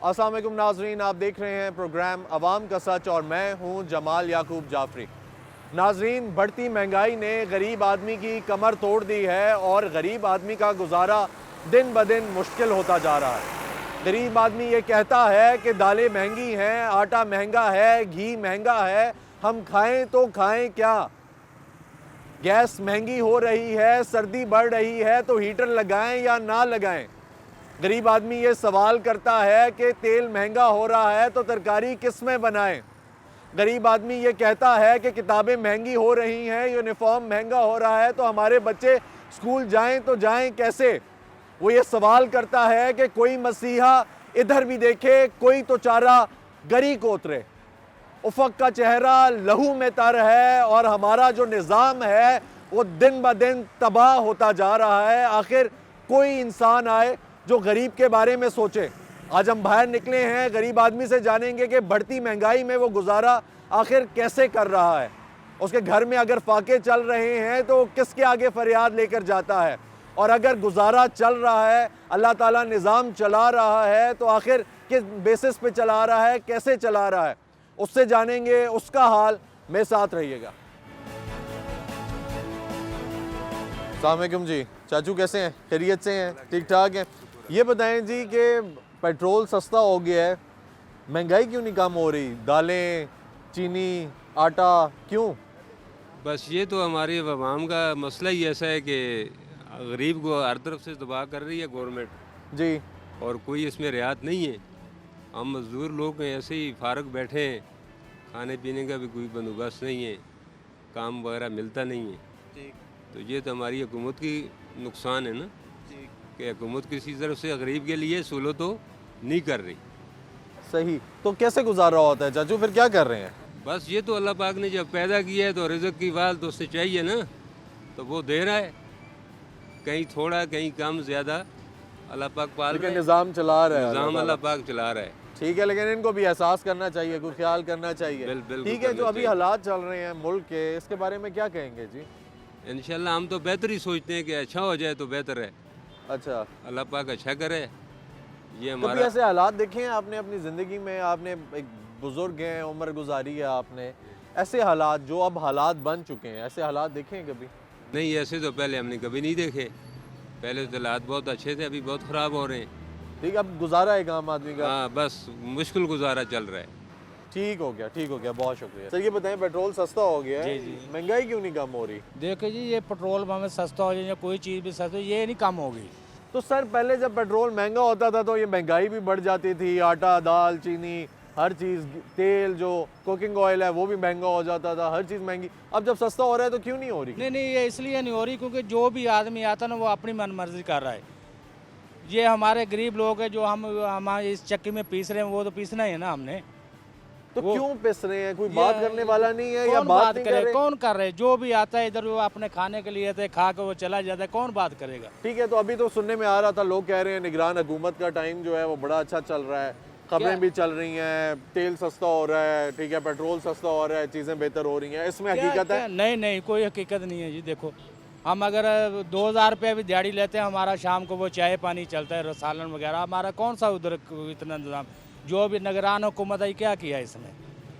अस्सलाम वालेकुम नाजरीन, आप देख रहे हैं प्रोग्राम अवाम का सच और मैं हूं जमाल याकूब जाफरी। नाजरीन, बढ़ती महंगाई ने गरीब आदमी की कमर तोड़ दी है और गरीब आदमी का गुजारा दिन ब दिन मुश्किल होता जा रहा है। गरीब आदमी ये कहता है कि दालें महंगी हैं, आटा महंगा है, घी महंगा है, हम खाएं तो खाएं क्या। गैस महंगी हो रही है, सर्दी बढ़ रही है तो हीटर लगाएं या ना लगाएं। गरीब आदमी ये सवाल करता है कि तेल महंगा हो रहा है तो तरकारी किस में बनाएं। गरीब आदमी ये कहता है कि किताबें महंगी हो रही हैं, यूनिफॉर्म महंगा हो रहा है तो हमारे बच्चे स्कूल जाएं तो जाएं कैसे। वो ये सवाल करता है कि कोई मसीहा इधर भी देखे, कोई तो चारा गरी को उतरे। उफक का चेहरा लहू में तर है और हमारा जो निज़ाम है वो दिन ब दिन तबाह होता जा रहा है। आखिर कोई इंसान आए जो गरीब के बारे में सोचे। आज हम बाहर निकले हैं, गरीब आदमी से जानेंगे कि बढ़ती महंगाई में वो गुजारा आखिर कैसे कर रहा है। उसके घर में अगर फाके चल रहे हैं तो किसके आगे फरियाद लेकर जाता है, और अगर गुजारा चल रहा है, अल्लाह ताला निज़ाम चला रहा है तो आखिर किस बेसिस पे चला रहा है, कैसे चला रहा है, उससे जानेंगे उसका हाल। मेरे साथ रहिएगा। अस्सलाम वालेकुम जी, चाचू कैसे हैं? खैरियत से हैं? ठीक ठाक हैं? ये बताएं जी कि पेट्रोल सस्ता हो गया है, महंगाई क्यों नहीं कम हो रही? दालें, चीनी, आटा क्यों? बस ये तो हमारे अवाम का मसला ही ऐसा है कि गरीब को हर तरफ से दबा कर रही है गवर्नमेंट, जी और कोई इसमें रियायत नहीं है। हम मजदूर लोग हैं, ऐसे ही फारग बैठे हैं, खाने पीने का भी कोई बंदोबस्त नहीं है, काम वगैरह मिलता नहीं है। तो ये तो हमारी हुकूमत की नुकसान है ना, कि हुकूमत किसी तरफ से गरीब के लिए सहूलत तो नहीं कर रही। सही। तो कैसे गुजारा होता है चाचू, फिर क्या कर रहे हैं? बस ये तो अल्लाह पाक ने जब पैदा किया है तो रिज़्क़ की बात तो उससे चाहिए ना, तो वो दे रहा है, कहीं थोड़ा कहीं कम ज़्यादा अल्लाह पाक पाल रहा है, निज़ाम चला रहा है, निज़ाम अल्लाह पाक चला रहा है। ठीक है, लेकिन इनको भी एहसास करना चाहिए, कुछ ख्याल करना चाहिए। बिल्कुल ठीक है, जो अभी हालात चल रहे हैं मुल्क के, इसके बारे में क्या कहेंगे जी? इंशाल्लाह हम तो बेहतर ही सोचते हैं कि अच्छा हो जाए तो बेहतर है। अच्छा, अल्लाह पाक अच्छा करे। ये कभी हमारा ऐसे हालात देखे हैं आपने अपनी ज़िंदगी में? आपने एक बुज़ुर्ग हैं, उम्र गुजारी है आपने, ऐसे हालात जो अब हालात बन चुके हैं, ऐसे हालात देखे हैं कभी? नहीं, ऐसे तो पहले हमने कभी नहीं देखे। पहले तो हालात बहुत अच्छे थे, अभी बहुत ख़राब हो रहे हैं। ठीक है, अब गुजारा है आम आदमी का? हाँ, बस मुश्किल गुजारा चल रहा है। ठीक हो गया, ठीक हो गया, बहुत शुक्रिया। सर ये बताएं, पेट्रोल सस्ता हो गया है, महंगाई क्यों नहीं कम हो रही? देखो जी, ये पेट्रोल हमें सस्ता हो जाए या कोई चीज़ भी सस्ती हो, ये नहीं कम होगी। तो सर पहले जब पेट्रोल महंगा होता था तो ये महंगाई भी बढ़ जाती थी, आटा, दाल, चीनी, हर चीज़, तेल, जो कुकिंग ऑयल है वो भी महंगा हो जाता था, हर चीज़ महंगी। अब जब सस्ता हो रहा है तो क्यों नहीं हो रही? नहीं नहीं, ये इसलिए नहीं हो रही क्योंकि जो भी आदमी आता है ना वो अपनी मनमर्जी कर रहा है। ये हमारे गरीब लोग हैं जो हम इस चक्की में पीस रहे हैं, वो तो पीसना ही है ना हमने। तो क्यों पिस रहे हैं? कोई बात करने वाला नहीं है या कौन बात बात नहीं करे? कर रहे? कौन कर रहे? जो भी आता है इधर वो अपने खाने के लिए खा के वो चला जाता है, कौन बात करेगा? ठीक है, तो अभी तो सुनने में आ रहा था, लोग कह रहे हैं निगरान हुकूमत का टाइम जो है वो बड़ा अच्छा चल रहा है, खबरें भी चल रही हैं, तेल सस्ता हो रहा है, ठीक है, पेट्रोल सस्ता हो रहा है, चीज़ें बेहतर हो रही हैं, इसमें हकीकत है? नहीं नहीं, कोई हकीकत नहीं है जी। देखो, हम अगर 2000 रुपये भी दिहाड़ी लेते हैं, हमारा शाम को वो चाय पानी चलता है, सालन वगैरह, हमारा कौन सा उधर इतना इंतजाम। जो भी निगरान हुकूमत है क्या किया इसने?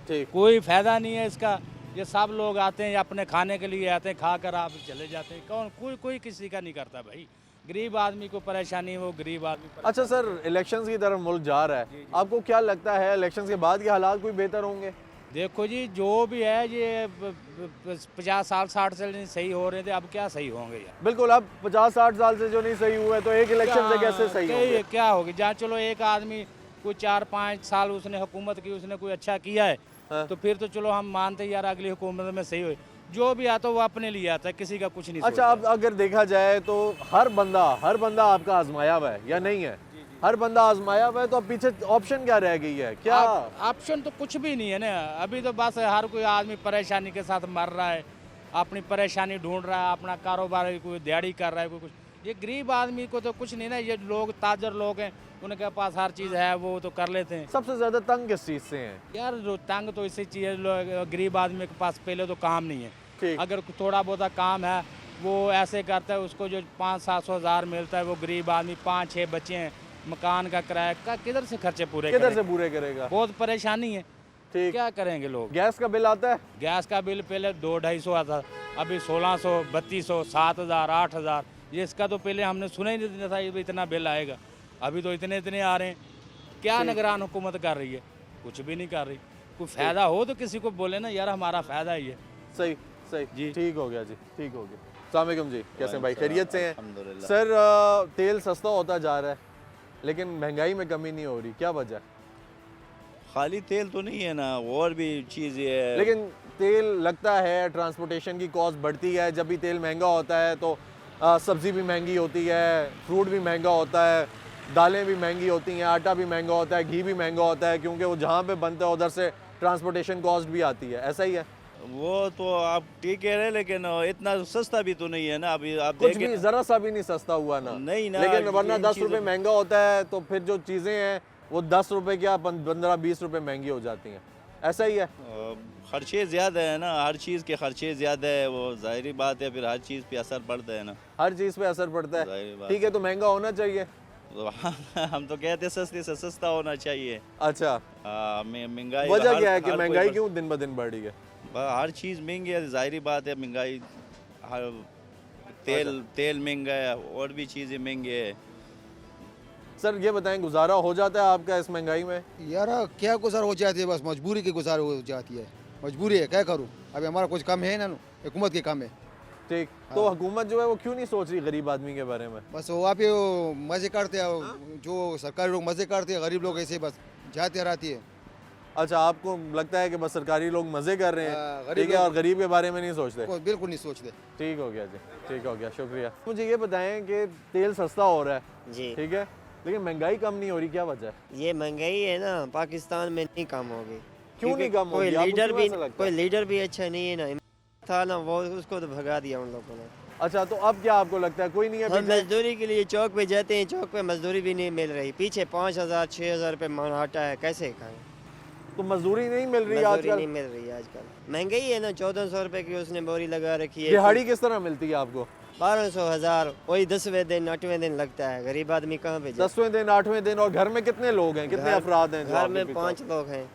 ठीक। कोई फ़ायदा नहीं है इसका। ये सब लोग आते हैं अपने खाने के लिए आते हैं, खा कर आप चले जाते हैं। कोई किसी का नहीं करता भाई। गरीब आदमी को परेशानी, वो गरीब आदमी अच्छा सर, इलेक्शंस की तरफ मुल्क जा रहा है, आपको क्या लगता है इलेक्शंस के बाद के हालात कोई बेहतर होंगे? देखो जी, जो भी है ये 50 साल 60 साल नहीं सही हो रहे थे, अब क्या सही होंगे यार? बिल्कुल, अब 50-60 साल से जो नहीं सही हुआ है तो एक इलेक्शन से कैसे सही होंगे? क्या होगी? जहाँ चलो एक आदमी कोई 4-5 साल उसने हुकूमत की, उसने कोई अच्छा किया है, हाँ। तो फिर तो चलो हम मानते हैं यार अगली हुकूमत में सही हो। जो भी आता है वो अपने लिए आता है, किसी का कुछ नहीं अच्छा, अब अगर देखा जाए तो हर बंदा आपका आजमाया हुआ है या नहीं है? हर बंदा आजमाया हुआ है, तो अब पीछे ऑप्शन क्या रह गई है? क्या ऑप्शन तो कुछ भी नहीं है ना अभी। तो बस हर कोई आदमी परेशानी के साथ मर रहा है, अपनी परेशानी ढूंढ रहा है, अपना कारोबार कोई दिहाड़ी कर रहा है, कोई कुछ। ये गरीब आदमी को तो कुछ नहीं ना। ये लोग ताजर लोग हैं, उनके पास हर चीज़ है, वो तो कर लेते हैं। सबसे ज्यादा तंग किस चीज से हैं? यार जो तंग तो इसी चीज़, गरीब आदमी के पास पहले तो काम नहीं है। ठीक। अगर थोड़ा बहुत काम है वो ऐसे करता है, उसको जो 500-700 हज़ार मिलता है, वो गरीब आदमी 5-6 बच्चे हैं, मकान का किराया का किधर से खर्चे पूरे किधर से करें? पूरे करेगा? बहुत परेशानी है, ठीक। क्या करेंगे लोग? गैस का बिल आता है? गैस का बिल पहले 200-250 आता, अभी 1600, 3200, 7000, 8000, ये इसका तो पहले हमने सुना ही नहीं था ये भी इतना बिल आएगा। अभी तो इतने इतने आ रहे हैं। क्या निगरान हुकूमत कर रही है? कुछ भी नहीं कर रही। कोई फ़ायदा हो तो किसी को बोले ना यार हमारा फ़ायदा ही है। सही सही जी। ठीक हो गया जी, ठीक हो गया। अस्सलाम वालेकुम जी, कैसे हैं भाई? खैरियत से हैं? अल्हम्दुलिल्लाह। सर तेल सस्ता होता जा रहा है लेकिन महंगाई में कमी नहीं हो रही, क्या वजह है? खाली तेल तो नहीं है ना, और भी चीज़ें है। लेकिन तेल लगता है, ट्रांसपोर्टेशन की कॉस्ट बढ़ती है, जब भी तेल महंगा होता है तो सब्ज़ी भी महंगी होती है, फ्रूट भी महंगा होता है, दालें भी महंगी होती हैं, आटा भी महंगा होता है, घी भी महंगा होता है, क्योंकि वो जहाँ पे बनता है उधर से ट्रांसपोर्टेशन कॉस्ट भी आती है, ऐसा ही है? वो तो आप ठीक कह रहे हैं, लेकिन इतना सस्ता भी तो नहीं है ना। अभी आप कुछ देखें भी ज़रा सा भी नहीं सस्ता हुआ ना। नहीं ना, लेकिन वरना इन 10 रुपये चीज़ों- महंगा होता है तो फिर जो चीज़ें हैं वो 10 रुपये क्या 15-20 रुपये महंगी हो जाती हैं, ऐसा ही है? खर्चे ज़्यादा है ना, हर चीज़ के खर्चे ज़्यादा है, वो ज़ाहिरी बात है, फिर हर चीज़ पे असर पड़ता है ना। हर चीज़ पे असर पड़ता है। जाहिर बात ठीक है, तो महंगा होना चाहिए। तो हम तो कहते हैं सस्ते से सस्ता होना चाहिए। अच्छा, महंगाई वजह हर- क्या है कि हर कोई महंगाई बस- क्यों दिन ब दिन बढ़ रही है? हर चीज़ महंगी है, ज़ाहिरी बात है। महंगाई हर तेल महंगा है, और भी चीज़ें महंगी है। सर ये बताएं, गुजारा हो जाता है आपका इस महंगाई में? यार क्या गुजार हो जाती है, बस मजबूरी की गुजार हो जाती है। मजबूरी है, क्या करूँ? अभी हमारा कुछ काम है ना, हुकूमत के काम है। ठीक, तो हुकूमत जो है वो क्यों नहीं सोच रही गरीब आदमी के बारे में? बस वो आप ये मज़े करते हैं, जो सरकारी लोग मज़े करते हैं, गरीब लोग ऐसे बस जाते रहती है। अच्छा, आपको लगता है कि बस सरकारी लोग मज़े कर रहे हैं, गरीब ठीक है, और लोग- गरीब के बारे में नहीं सोचते? कोई बिल्कुल नहीं सोचते। ठीक हो गया जी, ठीक हो गया, शुक्रिया। मुझे ये बताएं कि तेल सस्ता हो रहा है, जी, ठीक है, लेकिन महंगाई कम नहीं हो रही, क्या वजह है? ये महंगाई है ना, पाकिस्तान में नहीं कम होगी। क्यों नहीं कम कोई होगी? आपको लीडर क्यों भी ऐसा लगता कोई है? लीडर भी अच्छा नहीं है ना, था ना वो, उसको तो भगा दिया उन लोगों ने। अच्छा, तो अब क्या आपको लगता है कोई नहीं है हम पीछे? मजदूरी के लिए चौक पे जाते हैं, चौक पे मजदूरी भी नहीं मिल रही। पीछे 5000 6000 रुपये मन आटा है, कैसे खाएं? तो मजदूरी नहीं मिल रही मजदूरी आजकल? नहीं मिल रही है आजकल। महंगाई है ना, 1400 रुपये की उसने बोरी लगा रखी है। दिहाड़ी किस तरह मिलती है आपको? 1200 1000, वही 10वें दिन 8वें दिन लगता है। गरीब आदमी कहाँ पे जाए? 10वें दिन 8वें दिन, और घर में कितने लोग हैं, कितने अफराद हैं जो घर आपके में पीछे? 5 लोग हैं,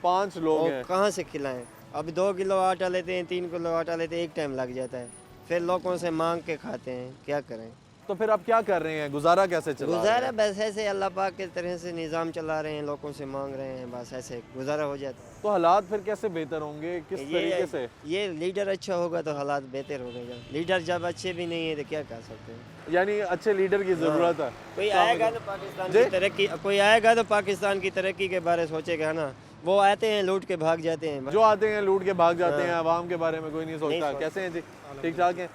5 लोग वो हैं। कहाँ से खिलाएं? अब 2 किलो आटा लेते हैं, 3 किलो आटा लेते हैं, एक टाइम लग जाता है। फिर लोगों से मांग के खाते हैं, क्या करें? तो फिर आप क्या कर रहे हैं, गुजारा कैसे चला रहे हैं? गुजारा बस ऐसे अल्लाह पाक के तरह से निज़ाम चला रहे हैं, लोगों से मांग रहे हैं, बस ऐसे गुजारा हो जाता है। तो हालात फिर कैसे बेहतर होंगे, किस तरीके से? ये लीडर अच्छा होगा तो हालात बेहतर हो गएगा। लीडर जब अच्छे भी नहीं है तो क्या कर सकते हैं? यानी अच्छे लीडर की ज़रूरत है। कोई आएगा तो पाकिस्तान जी? की तरक्की, कोई आएगा तो पाकिस्तान की तरक्की के बारे सोचेगा ना। वो आते हैं लूट के भाग जाते हैं। जो आते हैं लूट के भाग जाते हैं, आवाम के बारे में कोई नहीं सोचता। सोचता। कैसे हैं जी, ठीक ठाक हैं?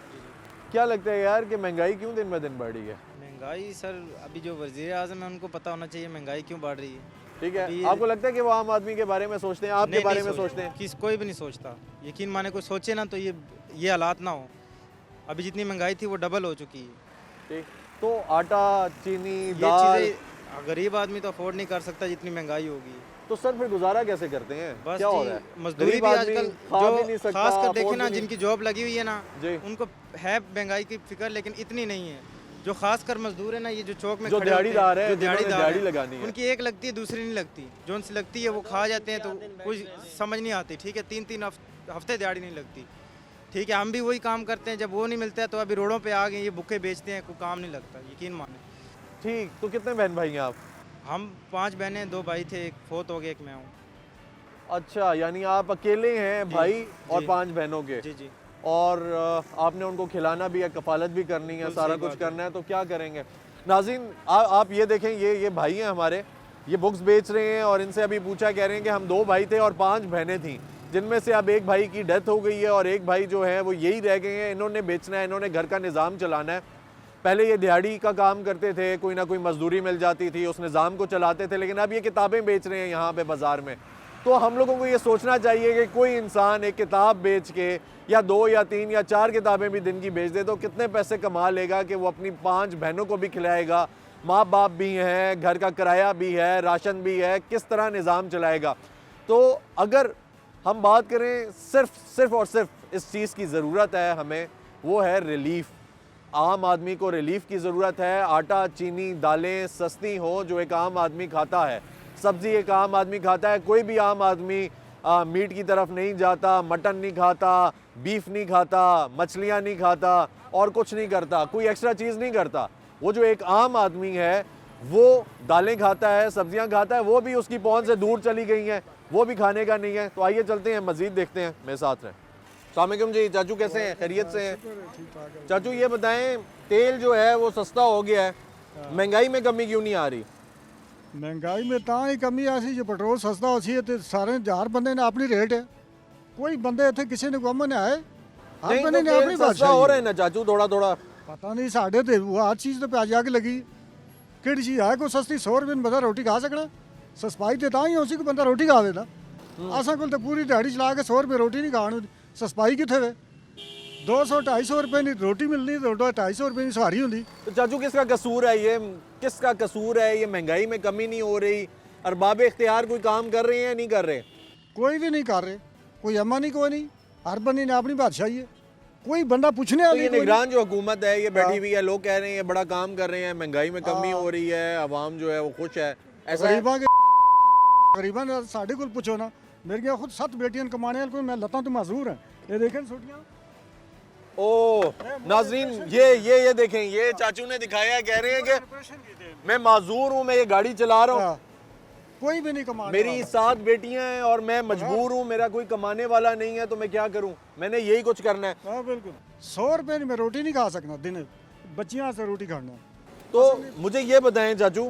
क्या लगता है यार कि महंगाई क्यों दिन ब दिन बढ़ रही है? महंगाई सर, अभी जो वज़ीर आज़म है उनको पता होना चाहिए महंगाई क्यों बढ़ रही है। ठीक अभी है, ये- आपको लगता है कि वो आम आदमी के बारे में सोचते हैं, आपके नहीं, बारे नहीं में सोचता। सोचते हैं? किस कोई भी नहीं सोचता। यकीन माने कोई सोचे ना तो ये हालात ना हो। अभी जितनी महंगाई थी वो डबल हो चुकी है। ठीक, तो आटा, चीनी, ये दाल, चीज़ें गरीब आदमी तो अफोर्ड नहीं कर सकता जितनी महंगाई होगी। तो सर फिर गुजारा कैसे करते हैं? बस क्या हो जी, रहा है? मजदूरी गरीब भी आदमी आजकल खा भी नहीं जो सकता, खास कर देखे afford ना भी नहीं- जिनकी जॉब लगी हुई है ना, जी। उनको है महंगाई की फिक्र, लेकिन इतनी नहीं है। जो खास कर मजदूर है ना, ये जो चौक में जो खड़े होते दिहाड़ीदार हैं, जो जिन्होंने दिहाड़ीदार दिहाड़ी हैं, लगानी है। उनकी एक लगती है, दूसरी नहीं लगती। जो उनसे लगती है वो खा जाते हैं, तो कुछ समझ नहीं आती। ठीक है, 3-3 हफ्ते दिहाड़ी नहीं लगती। ठीक है, हम भी वही काम करते हैं, जब वो नहीं मिलता है तो अभी रोडों पे आ गए, ये भूखे बेचते हैं, कोई काम नहीं लगता, यकीन माने। ठीक, तो कितने बहन भाई हैं आप? हम 5 बहनें, 2 भाई थे, एक फोत हो गए, एक मैं हूँ। अच्छा, यानी आप अकेले हैं जी, भाई और जी। 5 बहनों के, जी जी। और आपने उनको खिलाना भी है, कफालत भी करनी है, बिल्कुल सारा सही कुछ बात है। करना है, तो क्या करेंगे? नाज़रीन, आप ये देखें, ये भाई हैं हमारे, ये बुक्स बेच रहे हैं, और इनसे अभी पूछा, कह रहे हैं कि हम 2 भाई थे और 5 बहनें थीं, जिनमें से अब एक भाई की डेथ हो गई है और एक भाई जो है वो यही रह गए हैं। इन्होंने बेचना है, इन्होंने घर का निज़ाम चलाना है। पहले ये दिहाड़ी का काम करते थे, कोई ना कोई मजदूरी मिल जाती थी, उस निज़ाम को चलाते थे, लेकिन अब ये किताबें बेच रहे हैं यहाँ पे बाज़ार में। तो हम लोगों को ये सोचना चाहिए कि कोई इंसान एक किताब बेच के या 2 या 3 या 4 किताबें भी दिन की बेच दे तो कितने पैसे कमा लेगा कि वो अपनी 5 बहनों को भी खिलाएगा, माँ बाप भी हैं, घर का किराया भी है, राशन भी है, किस तरह निज़ाम चलाएगा? तो अगर हम बात करें सिर्फ और सिर्फ इस चीज़ की ज़रूरत है हमें, वो है रिलीफ। आम आदमी को रिलीफ की ज़रूरत है। आटा, चीनी, दालें सस्ती हों जो एक आम आदमी खाता है, सब्ज़ी एक आम आदमी खाता है। कोई भी आम आदमी मीट की तरफ नहीं जाता, मटन नहीं खाता, बीफ नहीं खाता, मछलियाँ नहीं खाता और कुछ नहीं करता, कोई एक्स्ट्रा चीज़ नहीं करता। वो जो एक आम आदमी है वो दालें खाता है, सब्जियां खाता है, वो भी उसकी पहुंच से दूर चली गई हैं, वो भी खाने का नहीं है। तो आइए चलते हैं, मज़ीद देखते हैं, मेरे साथ रहें। अस्सलाम वालेकुम जी। चाचू कैसे हैं? खैरियत से हैं? चाचू ये बताएं, तेल जो है वो सस्ता हो गया है, महंगाई में कमी क्यों नहीं आ रही? महंगाई में ਤਾਂ ਹੀ ਕਮੀ ਆ ਸੀ ਜੇ ਪੈਟਰੋਲ ਸਸਤਾ ਹੋ ਸੀ ਤੇ ਸਾਰੇ ਹਜ਼ਾਰ ਬੰਦੇ ਨੇ ਆਪਣੀ ਰੇਟ ਹੈ ਕੋਈ ਬੰਦੇ ਇੱਥੇ ਕਿਸੇ ਨੇ ਗੁੰਮ ਨਾ ਆਏ ਹਰ नहीं ਬੰਦੇ तो ਨੇ तेल ਆਪਣੀ सस्ता हो रहा है ना चाचू, थोड़ा थोड़ा। ਪਤਾ ਨਹੀਂ ਸਾਡੇ ਤੇ ਉਹ ਆ ਚੀਜ਼ ਤੇ ਪਿਆਜ ਆ ਕੇ ਲੱਗੀ ਕਿਹੜੀ ਚੀਜ਼ ਹੈ ਕੋਈ ਸਸਤੀ 100 ਰੁਪਏ ਨੂੰ ਬੰਦਾ ਰੋਟੀ ਖਾ ਸਕਣਾ ਸਸਪਾਈ ਤੇ ਤਾਂ ਹੀ ਹੋ ਸੀ ਕਿ ਬੰਦਾ ਰੋਟੀ ਖਾ ਲੈਣਾ ਅਸਾਂ ਕੋਲ ਤਾਂ ਪੂਰੀ ਦਿਹਾੜੀ ਚਲਾ ਕੇ 100 ਰੁਪਏ ਰੋਟੀ ਨਹੀਂ ਖਾਣ ਨੂੰ ਸਸਪਾਈ ਕਿੱਥੇ ਵੇ 200-250 रुपए की रोटी मिलनी तो 250 रुपए की सवारी होती। तो चाचू किसका कसूर है ये, किसका कसूर है ये महंगाई में कमी नहीं हो रही? अरबाब इख्तियार कोई काम कर रहे हैं या नहीं कर रहे? कोई भी नहीं कर रहे, कोई अम्मा नहीं कोई नहीं, हर बंदे ने अपनी बादशाही है, कोई बंदा पूछने तो वाला ये कोई नहीं। निगरान जो हुकूमत है ये बैठी हुई है, लोग कह रहे हैं ये बड़ा काम कर रहे हैं, महंगाई में कमी हो रही है, आवाम जो है वो खुश है, ऐसा है? गरीबा साढ़े को पूछो ना, मेरी खुद 7 बेटियां कमाने वाले को मैं लता तो माजूर है, ये देखें छोटियाँ। ओ नाजरीन ये देखें, ये चाचू ने दिखाया, कह रहे हैं कि मैं माजूर हूँ, मैं ये गाड़ी चला रहा हूँ, कोई भी नहीं कमा, मेरी 7 बेटियां हैं और मैं मजबूर हूँ, मेरा कोई कमाने वाला नहीं है, तो मैं क्या करूँ, मैंने यही कुछ करना है। हाँ बिल्कुल 100 रुपए में रोटी नहीं खा सकना दिन, बच्चियाँ से रोटी खाना। तो मुझे ये बताएं चाचू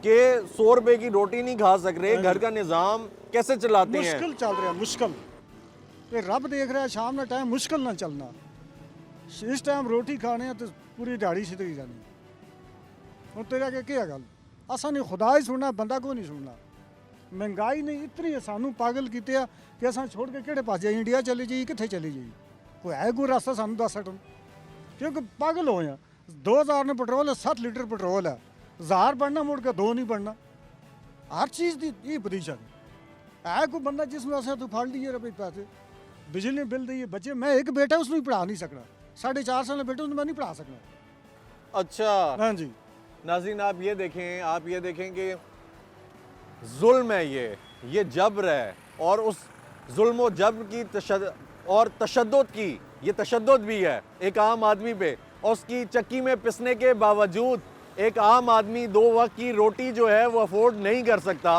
कि 100 रुपए की रोटी नहीं खा सक रहे, घर का निज़ाम कैसे चलाते हैं? मुश्किल चल रहा है, मुश्किल। ये रब देख रहा है शाम का टाइम मुश्किल ना चलना, इस टाइम रोटी खाने तो पूरी दिहाड़ी सिद्धि जानी। और तेरा क्या गल, असा नहीं खुदा ही सुनना, बंदा को नहीं सुनना। महंगाई ने इतनी सानू पागल किया कि असा छोड़ के केड़े पास जाइए, इंडिया चली जाइए, कितने चली जाइए, कोई है कोई रास्ता सानू दस सकन, क्योंकि पागल हो हैं। 2000 ने पेट्रोल है, 7 लीटर पेट्रोल है, 1000 बढ़ना मुड़ के 2 नहीं बढ़ना, हर चीज़ की ये पोजीशन है। कोई बंदा जिसमें असा तो फाड़ दिए रहे पैसे, बिजली बिल दिए, बच्चे मैं एक बेटा उसमें भी पढ़ा नहीं सकना, 4.5 साल बेटे उसमें मैं नहीं पढ़ा सकना। अच्छा हाँ जी नाज़रीन, आप ये देखें कि जुल्म है, ये जबर है, और उस जुल्म व जबर की तशद्दुद की, ये तशद्दुद भी है एक आम आदमी पे, और उसकी चक्की में पिसने के बावजूद एक आम आदमी 2 वक्त की रोटी जो है वो अफोर्ड नहीं कर सकता,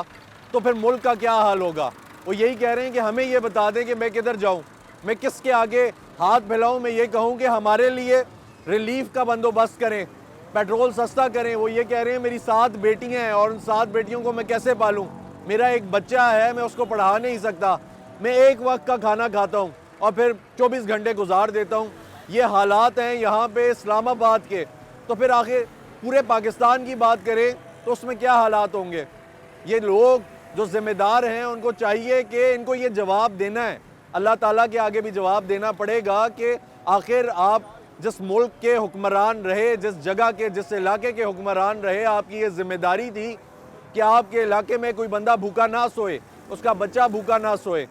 तो फिर मुल्क का क्या हाल होगा? वो यही कह रहे हैं कि हमें ये बता दें कि मैं किधर जाऊँ, मैं किसके आगे हाथ फैलाऊँ, मैं ये कहूँ कि हमारे लिए रिलीफ का बंदोबस्त करें, पेट्रोल सस्ता करें। वो ये कह रहे हैं मेरी 7 बेटियां हैं और उन 7 बेटियों को मैं कैसे पालूं, मेरा एक बच्चा है, मैं उसको पढ़ा नहीं सकता, मैं एक वक्त का खाना खाता हूं और फिर 24 घंटे गुजार देता हूं। ये हालात हैं यहाँ पे इस्लामाबाद के, तो फिर आखिर पूरे पाकिस्तान की बात करें तो उसमें क्या हालात होंगे? ये लोग जो ज़िम्मेदार हैं उनको चाहिए कि इनको ये जवाब देना है, अल्लाह ताला के आगे भी जवाब देना पड़ेगा कि आखिर आप जिस मुल्क के हुक्मरान रहे, जिस जगह के, जिस इलाके के हुक्मरान रहे, आपकी ये जिम्मेदारी थी कि आपके इलाके में कोई बंदा भूखा ना सोए, उसका बच्चा भूखा ना सोए।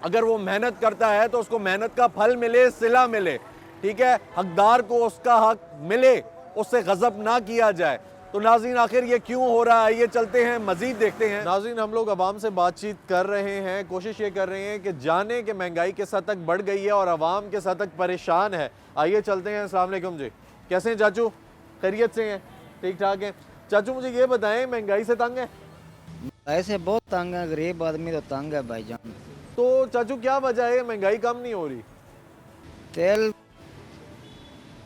अगर वो मेहनत करता है तो उसको मेहनत का फल मिले, सिला मिले, ठीक है, हकदार को उसका हक मिले, उससे गज़ब ना किया जाए। तो नाज़रीन आखिर ये क्यों हो रहा है, ये चलते हैं मज़ीद देखते हैं। नाज़रीन हम लोग अवाम से बातचीत कर रहे हैं, कोशिश ये कर रहे हैं कि जाने कि महंगाई किस हद तक बढ़ गई है और अवाम किस हद तक परेशान है। आइए चलते हैं। अस्सलाम वालेकुम जी, कैसे हैं चाचू? खैरियत से हैं? ठीक ठाक हैं। चाचू मुझे ये बताएं, महंगाई से तंग है? ऐसे बहुत तंग है, गरीब आदमी तो तंग है भाईजान। तो चाचू क्या वजह है महंगाई कम नहीं हो रही? तेल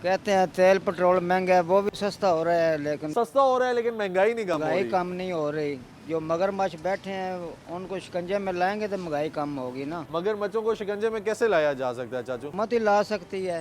कहते हैं तेल पेट्रोल महंगा है, वो भी सस्ता हो रहा है, लेकिन सस्ता हो रहा है लेकिन महंगाई नहीं कम हो महंगाई रही। कम नहीं हो रही। जो मगरमच्छ बैठे हैं उनको शिकंजे में लाएंगे तो महंगाई कम होगी ना। मगरमच्छों को शिकंजे में कैसे लाया जा सकता है चाचू? हुकूमत ही ला सकती है,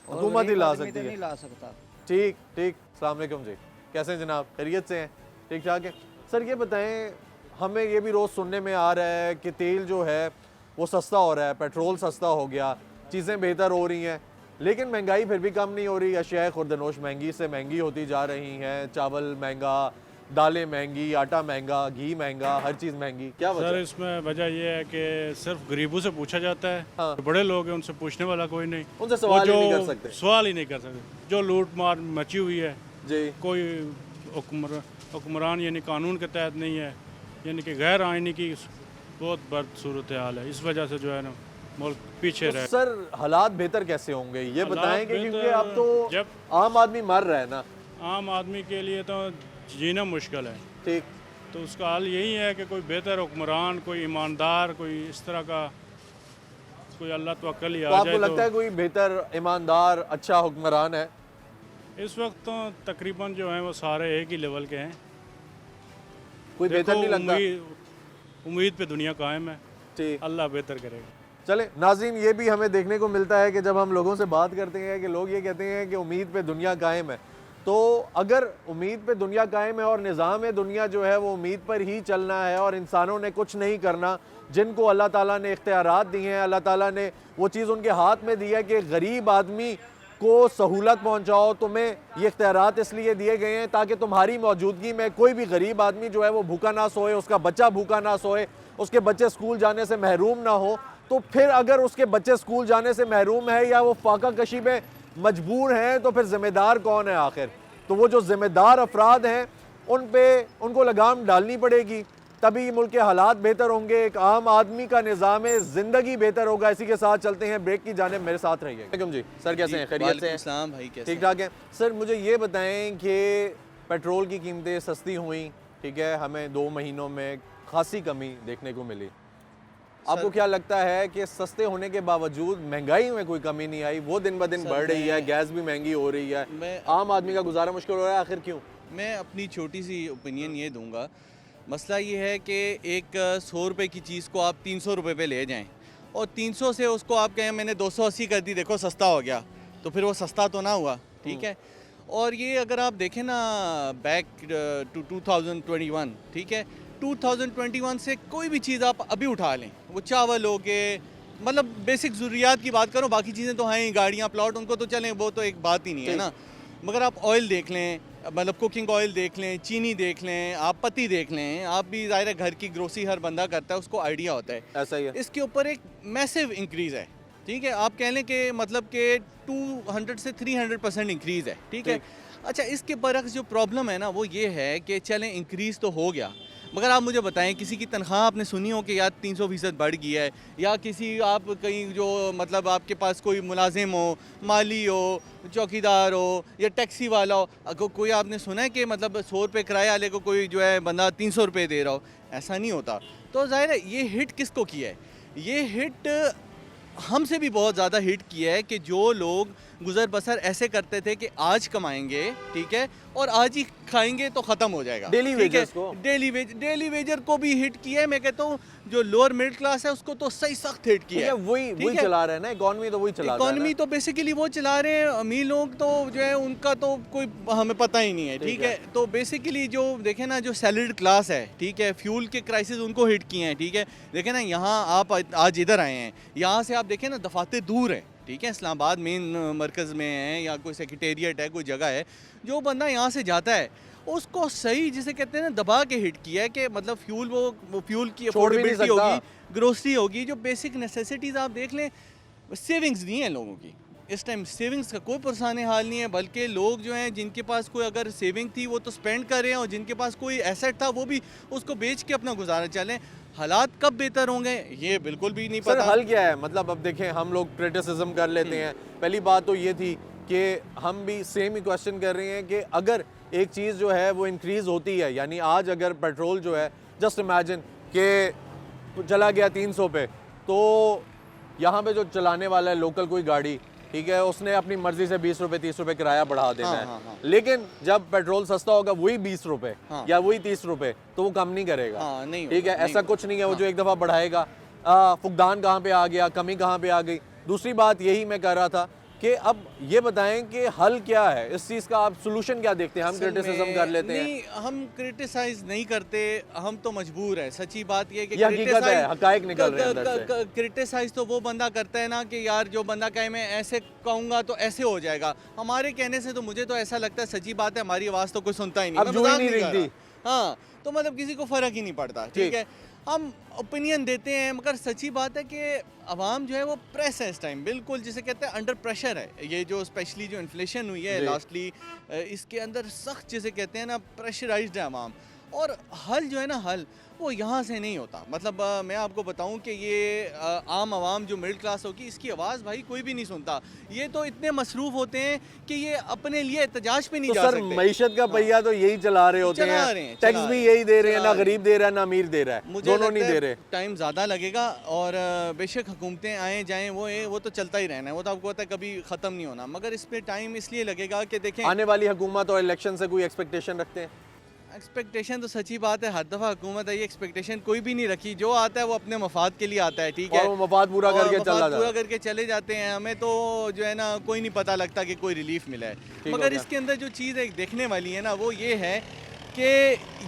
और हुकूमत ही गरीब ला आदमी सकती तो है। नहीं ला सकता। ठीक ठीक। अस्सलाम वालेकुम जी, कैसे हैं जनाब? खैरियत से हैं? ठीक ठाक है। सर ये बताएं, हमें ये भी रोज़ सुनने में आ रहा है कि तेल जो है वो सस्ता हो रहा है, पेट्रोल सस्ता हो गया, चीज़ें बेहतर हो रही हैं, लेकिन महंगाई फिर भी कम नहीं हो रही। अशिया खुर्दनोश महंगी से महंगी होती जा रही हैं, चावल महंगा, दालें महंगी, आटा महंगा, घी महंगा, हर चीज़ महंगी, क्या वजह सर है? इसमें वजह यह है कि सिर्फ गरीबों से पूछा जाता है। हाँ। बड़े लोग हैं उनसे पूछने वाला कोई नहीं। उनसे सवाल ही वो नहीं जो कर सकते। सवाल ही नहीं कर सकते। जो लूट मार मची हुई है, जी कोई हुक्मरान यानी कानून के तहत नहीं है, यानी कि गैर आइनी की बहुत बद सूरत हाल है। इस वजह से जो है ना मुल्क पीछे तो रह। सर हालात बेहतर कैसे होंगे ये हालात बताएंगे, क्योंकि बेहतर अब तो जब आम आदमी मर रहा है ना। आम आदमी के लिए तो जीना मुश्किल है, ठीक, तो उसका हल यही है कि कोई बेहतर हुक्मरान, कोई ईमानदार, कोई इस तरह का कोई अल्लाह तवक्कल ही तो आ आपको जाए। लगता है कोई बेहतर ईमानदार अच्छा हुक्मरान है? इस वक्त तो तकरीबन जो हैं वो सारे एक ही लेवल के हैं। कोई बेहतर नहीं लगता? उम्मीद पे दुनिया कायम है, ठीक, अल्लाह बेहतर करेगा। चले नाज़रीन, ये भी हमें देखने को मिलता है कि जब हम लोगों से बात करते हैं कि लोग ये कहते हैं कि उम्मीद पे दुनिया कायम है, तो अगर उम्मीद पे दुनिया कायम है और निज़ाम दुनिया जो है वो उम्मीद पर ही चलना है और इंसानों ने कुछ नहीं करना, जिनको अल्लाह ताला ने इख्तियारात दिए हैं, अल्लाह ताला ने वो चीज़ उनके हाथ में दी है कि गरीब आदमी को सहूलत पहुंचाओ, तुम्हें ये इख्तियारात इसलिए दिए गए हैं ताकि तुम्हारी मौजूदगी में कोई भी गरीब आदमी जो है वो भूखा ना सोए, उसका बच्चा भूखा ना सोए, उसके बच्चे स्कूल जाने से महरूम ना हो। तो फिर अगर उसके बच्चे स्कूल जाने से महरूम है या वो फाका कशी में मजबूर हैं, तो फिर ज़िम्मेदार कौन है आखिर? तो वो जो ज़िम्मेदार अफराद हैं उनको लगाम डालनी पड़ेगी, तभी मुल्क के हालात बेहतर होंगे, एक आम आदमी का निज़ाम ज़िंदगी बेहतर होगा। इसी के साथ चलते हैं ब्रेक की जाने, मेरे साथ रहिए। वालेकुम जी सर, कैसे हैं? खैरियत से हैं? भाई कैसे ठीक ठाक है सर। मुझे ये बताएं कि पेट्रोल की कीमतें सस्ती हुई, ठीक है, हमें 2 महीनों में खासी कमी देखने को मिली। आपको क्या लगता है कि सस्ते होने के बावजूद महंगाई में कोई कमी नहीं आई? वो दिन ब दिन बढ़ रही है, गैस भी महंगी हो रही है, आम आदमी का गुजारा मुश्किल हो रहा है, आखिर क्यों? मैं अपनी छोटी सी ओपिनियन ये दूंगा। मसला ये है कि एक 100 रुपये की चीज़ को आप 300 रुपये पे ले जाएं और 300 से उसको आप कहें मैंने 280 कर दी, देखो सस्ता हो गया, तो फिर वो सस्ता तो ना हुआ, ठीक है। और ये अगर आप देखें ना बैक टू 2021, ठीक है, 2021 से कोई भी चीज़ आप अभी उठा लें, वो चावल हो गए, मतलब बेसिक ज़रूरियात की बात करो, बाकी चीज़ें तो हैं ही, गाड़ियाँ प्लॉट उनको तो चलें, वो तो एक बात ही नहीं है ना। मगर आप ऑयल देख लें, मतलब कुकिंग ऑयल देख लें, चीनी देख लें, आप पत्ती देख लें, आप भी ज़ाहिर है घर की ग्रोसरी हर बंदा करता है, उसको आइडिया होता है। ऐसा ही है। इसके ऊपर एक मैसिव इंक्रीज़ है, ठीक है, आप कह लें कि मतलब कि 200 से 300% इंक्रीज़ है, ठीक है। अच्छा, इसके बरक्स जो प्रॉब्लम है ना वो ये है कि चलें इंक्रीज़ तो हो गया, मगर आप मुझे बताएं किसी की तनख्वाह आपने सुनी हो कि यार 300% बढ़ गई है, या किसी आप कहीं जो मतलब आपके पास कोई मुलाजिम हो, माली हो, चौकीदार हो या टैक्सी वाला हो, अगर कोई आपने सुना है कि मतलब 100 रुपये किराए वाले को कोई जो है बंदा 300 रुपये दे रहा हो? ऐसा नहीं होता। तो ज़ाहिर है ये हिट किसको किया है? ये हिट हमसे भी बहुत ज़्यादा हिट किया है कि जो लोग गुजर बसर ऐसे करते थे कि आज कमाएंगे, ठीक है, और आज ही खाएंगे तो ख़त्म हो जाएगा, डेली वेजर्स को, डेली वेजर को भी हिट किया है। मैं कहता हूँ जो लोअर मिडिल क्लास है उसको तो सही सख्त हिट किया है। वही चला रहे हैं ना, इकॉनमी तो वही चला रहे हैं। इकॉनमी तो बेसिकली वो चला रहे हैं, अमीर लोग तो जो है उनका तो कोई हमें पता ही नहीं है, ठीक है। तो बेसिकली जो देखें ना, जो सैलरीड क्लास है, ठीक है, फ्यूल के क्राइसिस उनको हिट किए हैं, ठीक है। देखें ना, यहाँ आप आज इधर आए हैं, यहाँ से आप देखें ना दफातर दूर है, ठीक है, इस्लामाबाद मेन मरकज़ में है या कोई सेक्रेटेरिएट है, कोई जगह है, जो बंदा यहाँ से जाता है उसको सही जिसे कहते हैं ना दबा के हिट किया है कि मतलब फ्यूल वो फ्यूल की अफोर्डेबिलिटी होगी, ग्रोसरी होगी, जो बेसिक नेसेसिटीज़ आप देख लें, सेविंग्स नहीं है लोगों की इस टाइम। सेविंग्स का कोई परेशानी हाल नहीं है, बल्कि लोग जो हैं जिनके पास कोई अगर सेविंग थी वो तो स्पेंड कर रहे हैं, और जिनके पास कोई एसेट था वो भी उसको बेच के अपना गुजारा चलें। हालात कब बेहतर होंगे ये बिल्कुल भी नहीं पता। सर हल क्या है? मतलब अब देखें, हम लोग क्रिटिसिज्म कर लेते हैं। पहली बात तो ये थी कि हम भी सेम ही क्वेश्चन कर रहे हैं कि अगर एक चीज़ जो है वो इंक्रीज़ होती है, यानी आज अगर पेट्रोल जो है, जस्ट इमेजिन कि चला गया 300 पे, तो यहाँ पे जो चलाने वाला है लोकल कोई गाड़ी, ठीक है, उसने अपनी मर्जी से 20 रुपये 30 रुपये किराया बढ़ा देना है। लेकिन जब पेट्रोल सस्ता होगा वही 20 रुपये या वही 30 रुपये, तो वो कम नहीं करेगा, ठीक है। ऐसा कुछ नहीं है, वो जो एक दफ़ा बढ़ाएगा, फुकदान कहाँ पे आ गया, कमी कहाँ पे आ गई। दूसरी बात यही मैं कह रहा था कि अब ये बताएं कि हल क्या है इस चीज़ का, आप सोल्यूशन क्या देखते हैं? हम क्रिटिसिज्म कर लेते हैं। नहीं, हम क्रिटिसाइज नहीं करते, हम तो मजबूर है। सच्ची बात ये है कि हकीकत है, हकायक निकल रहे हैं अंदर से। क्रिटिसाइज तो वो बंदा करता है ना कि यार जो बंदा कहे मैं ऐसे कहूँगा तो ऐसे हो जाएगा, हमारे कहने से तो मुझे तो ऐसा लगता है, सच्ची बात है, हमारी आवाज़ तो कोई सुनता ही नहीं। अब जो ही नहीं रही थी, हाँ, तो मतलब किसी को फ़र्क ही नहीं पड़ता, ठीक है। हम ओपिनियन देते हैं, मगर सच्ची बात है कि अवाम जो है वो प्रेस है इस टाइम, बिल्कुल जिसे कहते हैं अंडर प्रेशर है। ये जो स्पेशली जो इन्फ्लेशन हुई है लास्टली, इसके अंदर सख्त जिसे कहते हैं ना प्रेशराइज्ड है अवाम। और हल जो है ना, हल वो यहाँ से नहीं होता। मतलब मैं आपको बताऊं कि ये आम आवाम जो मिडिल क्लास होगी, इसकी आवाज़ भाई कोई भी नहीं सुनता। ये तो इतने मसरूफ़ होते हैं कि ये अपने लिए एहतजाज पे नहीं जा सकते। मईशत का पहिया तो यही चला रहे होते हैं, टैक्स भी यही दे रहे हैं, ना गरीब दे रहा है ना अमीर दे रहा है, दोनों नहीं दे रहे। टाइम ज़्यादा लगेगा और बेशक हुकूमतें आएँ जाएँ, वो तो चलता ही रहना है, वो तो आपको पता है कभी ख़त्म नहीं होना। मगर इस पर टाइम इसलिए लगेगा कि देखें आने वाली हुकूमत और इलेक्शन से कोई एक्सपेक्टेशन रखते हैं? एक्सपेक्टेशन तो सच्ची बात है, हर दफ़ा हुकूमत है, ये एक्सपेक्टेशन कोई भी नहीं रखी। जो आता है वो अपने मफाद के लिए आता है, ठीक है, और वो मफाद पूरा करके चले जाते हैं। हमें तो जो है ना कोई नहीं पता लगता कि कोई रिलीफ मिला है। मगर इसके अंदर जो चीज़ एक देखने वाली है ना, वो ये है कि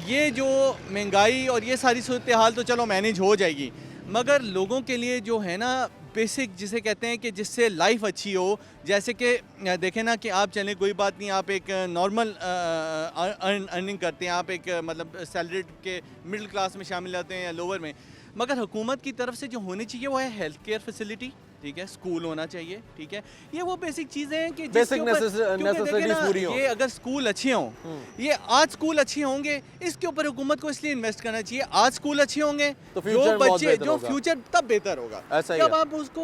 ये जो महंगाई और ये सारी सूरत हाल तो चलो मैनेज हो जाएगी, मगर लोगों के लिए जो है ना बेसिक जिसे कहते हैं कि जिससे लाइफ अच्छी हो, जैसे कि देखें ना कि आप चलें कोई बात नहीं, आप एक नॉर्मल अर्निंग करते हैं, आप एक मतलब सैलरीड के मिडिल क्लास में शामिल होते हैं या लोअर में, मगर हुकूमत की तरफ से जो होनी चाहिए वो है हेल्थ केयर फैसिलिटी, ठीक है, स्कूल होना चाहिए, ठीक है, ये वो बेसिक चीज़ें हैं कि बेसिक नेसेसिटीज पूरी हो। ये अगर स्कूल अच्छे हों, ये आज स्कूल अच्छे होंगे, इसके ऊपर हुकूमत को इसलिए इन्वेस्ट करना चाहिए। आज स्कूल अच्छे होंगे तो जो बच्चे जो फ्यूचर तब बेहतर होगा। जब आप उसको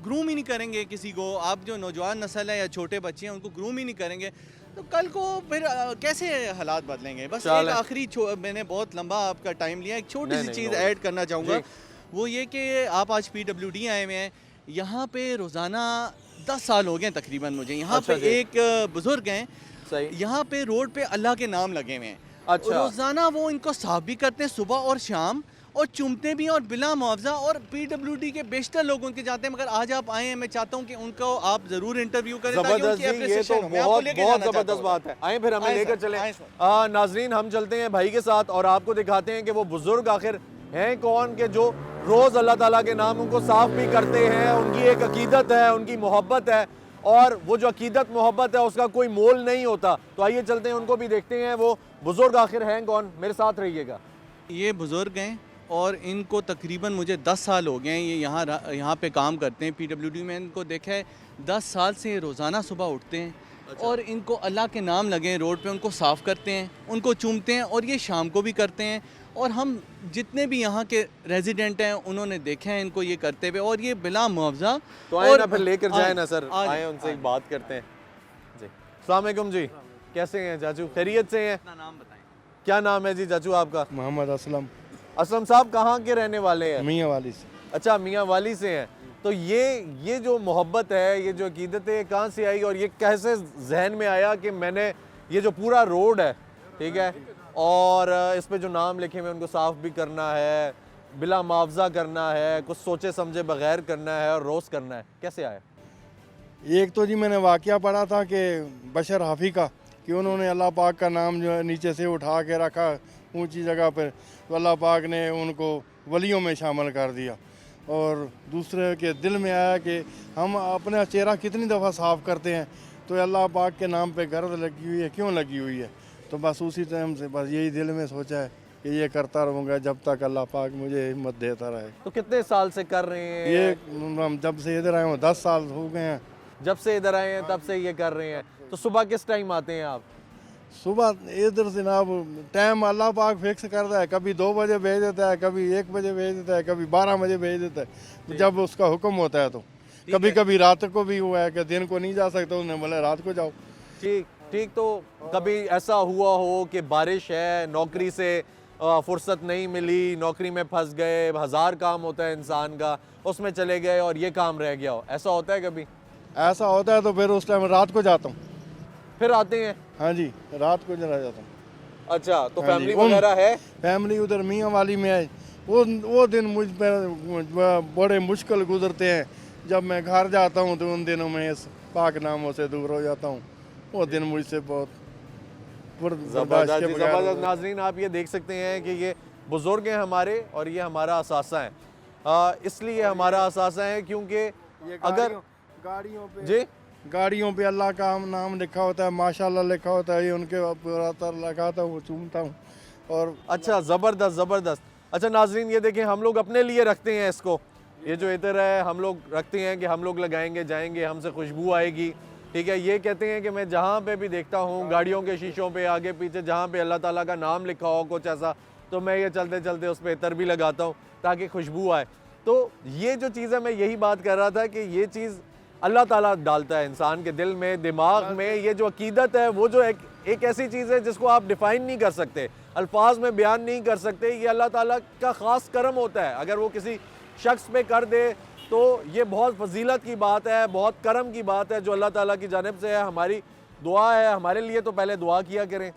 ग्रूम ही नहीं करेंगे, किसी को आप जो नौजवान नस्ल है या छोटे बच्चे हैं उनको ग्रूम ही नहीं करेंगे, तो कल को फिर कैसे हालात बदलेंगे। बस एक आखिरी, मैंने बहुत लंबा आपका टाइम लिया, एक छोटी सी चीज़ ऐड करना चाहूँगा, वो ये कि आप आज PWD आए हुए हैं, यहाँ पे रोज़ाना 10 साल हो गए तकरीबन मुझे। यहाँ पे एक बुज़ुर्ग हैं, यहाँ पे रोड पे अल्लाह के नाम लगे हुए हैं। रोज़ाना वो इनको साफ भी करते हैं सुबह और शाम, और चुमते भी और बिला मुआवजा। और PWD के बेशतर लोग उनके जाते हैं, मगर आज आप आए हैं, मैं चाहता हूँ कि उनको आप ज़रूर इंटरव्यू करें ताकि उनकी एप्रिसिएशन हो। मैं आपको लेके जाना चाहता हूँ। बहुत ज़बरदस्त बात है, आए फिर हमें लेकर चले। नाजरीन, हम चलते हैं भाई के साथ और आपको दिखाते हैं कि वो बुजुर्ग आखिर हैं कौन के जो रोज़ अल्लाह ताला के नाम उनको साफ भी करते हैं। उनकी एक अकीदत है, उनकी मोहब्बत है, और वो जो अकीदत मोहब्बत है उसका कोई मोल नहीं होता। तो आइए चलते हैं, उनको भी देखते हैं वो बुज़ुर्ग आखिर हैं कौन। मेरे साथ रहिएगा। ये बुज़ुर्ग हैं और इनको तकरीबन मुझे 10 साल हो गए हैं, ये यहाँ पे काम करते हैं PWD में। इनको देखा है 10 साल से रोज़ाना सुबह उठते हैं और इनको अल्लाह के नाम लगे हैं रोड पे, उनको साफ़ करते हैं, उनको चूमते हैं, और ये शाम को भी करते हैं। और हम जितने भी यहाँ के रेजिडेंट हैं उन्होंने देखे हैं इनको ये करते हुए, और ये बिला मुआवजा। तो आए ना फिर लेकर जाए ना सर, आए उनसे एक बात करते हैं जी। अस्सलाम वालेकुम जी, कैसे हैं चाचू, खैरियत से हैं? अपना नाम बताएं। क्या नाम है जी चाचू आपका? मोहम्मद असलम। असलम साहब कहाँ के रहने वाले हैं? मियाँ वाली से। अच्छा, मियाँ वाली से हैं। तो ये जो मोहब्बत है, ये जो अकीदत है, कहाँ से आई और ये कैसे जहन में आया कि मैंने ये जो पूरा रोड है, ठीक है, और इस पे जो नाम लिखे हुए उनको साफ़ भी करना है, बिला मुआवजा करना है, कुछ सोचे समझे बगैर करना है और रोज़ करना है, कैसे आया? एक तो जी मैंने वाक़या पढ़ा था कि बशर हाफी का, कि उन्होंने अल्लाह पाक का नाम जो है नीचे से उठा के रखा ऊंची जगह पर, तो अल्लाह पाक ने उनको वलियों में शामिल कर दिया। और दूसरे के दिल में आया कि हम अपना चेहरा कितनी दफ़ा साफ़ करते हैं, तो अल्लाह पाक के नाम पे गर्द लगी हुई है, क्यों लगी हुई है। तो बस उसी टाइम से बस यही दिल में सोचा है कि ये करता रहूँगा जब तक अल्लाह पाक मुझे हिम्मत देता रहे। तो कितने साल से कर रहे हैं ये? हम जब से इधर आए हैं 10 साल हो गए हैं। जब से इधर आए हैं तब से ये कर रहे हैं। तो सुबह किस टाइम आते हैं आप? सुबह इधर से ना टाइम अल्लाह पाक फिक्स करता है, कभी 2 बजे भेज देता है, कभी 1 बजे भेज देता है, कभी 12 बजे भेज देता है, जब उसका हुक्म होता है। तो कभी कभी रात को भी हुआ है कि दिन को नहीं जा सकते, उन्हें बोला रात को जाओ। ठीक ठीक। तो कभी ऐसा हुआ हो कि बारिश है, नौकरी से फुर्सत नहीं मिली, नौकरी में फंस गए, 1000 काम होता है इंसान का, उसमें चले गए और ये काम रह गया हो, ऐसा होता है कभी? ऐसा होता है तो फिर उस टाइम रात को जाता हूँ। फिर आते हैं? हाँ जी, रात को चला जाता हूँ। अच्छा, तो फैमिली वगैरह है? फैमिली उधर मियाँ वाली में है। वो दिन मुझ पर बड़े मुश्किल गुजरते हैं। जब मैं घर जाता हूँ तो उन दिनों में इस पाक नामों से दूर हो जाता हूँ। वो दिन मुझसे बहुत ज़बरदस्त। नाज़रीन, आप ये देख सकते हैं कि ये बुज़ुर्ग हैं हमारे और ये हमारा असासा है। इसलिए हमारा असासा है क्योंकि अगर गाड़ियों पे जी गाड़ियों पे अल्लाह का नाम लिखा होता है, माशाल्लाह लिखा होता है, ये उनके पुरातर लगाता हूँ, चूमता हूँ। और अच्छा, ज़बरदस्त ज़बरदस्त। अच्छा नाजरीन, ये देखें, हम लोग अपने लिए रखते हैं इसको, ये जो इधर है हम लोग रखते हैं कि हम लोग लगाएंगे, जाएंगे, हमसे खुशबू आएगी, ठीक है। ये कहते हैं कि मैं जहाँ पे भी देखता हूँ गाड़ियों के शीशों पे आगे पीछे जहाँ पे अल्लाह ताला का नाम लिखा हो कुछ ऐसा, तो मैं ये चलते चलते उस पर इतर भी लगाता हूँ ताकि खुशबू आए। तो ये जो चीज़ है, मैं यही बात कर रहा था कि ये चीज़ अल्लाह ताला डालता है इंसान के दिल में, दिमाग में। ये जो अकीदत है वो जो एक ऐसी चीज़ है जिसको आप डिफ़ाइन नहीं कर सकते, अल्फाज में बयान नहीं कर सकते। ये अल्लाह ताला का ख़ास करम होता है, अगर वो किसी शख्स पे कर दे तो ये बहुत फजीलत की बात है, बहुत करम की बात है जो अल्लाह ताला की जानिब से है। हमारी दुआ है, हमारे लिए तो पहले दुआ किया करें,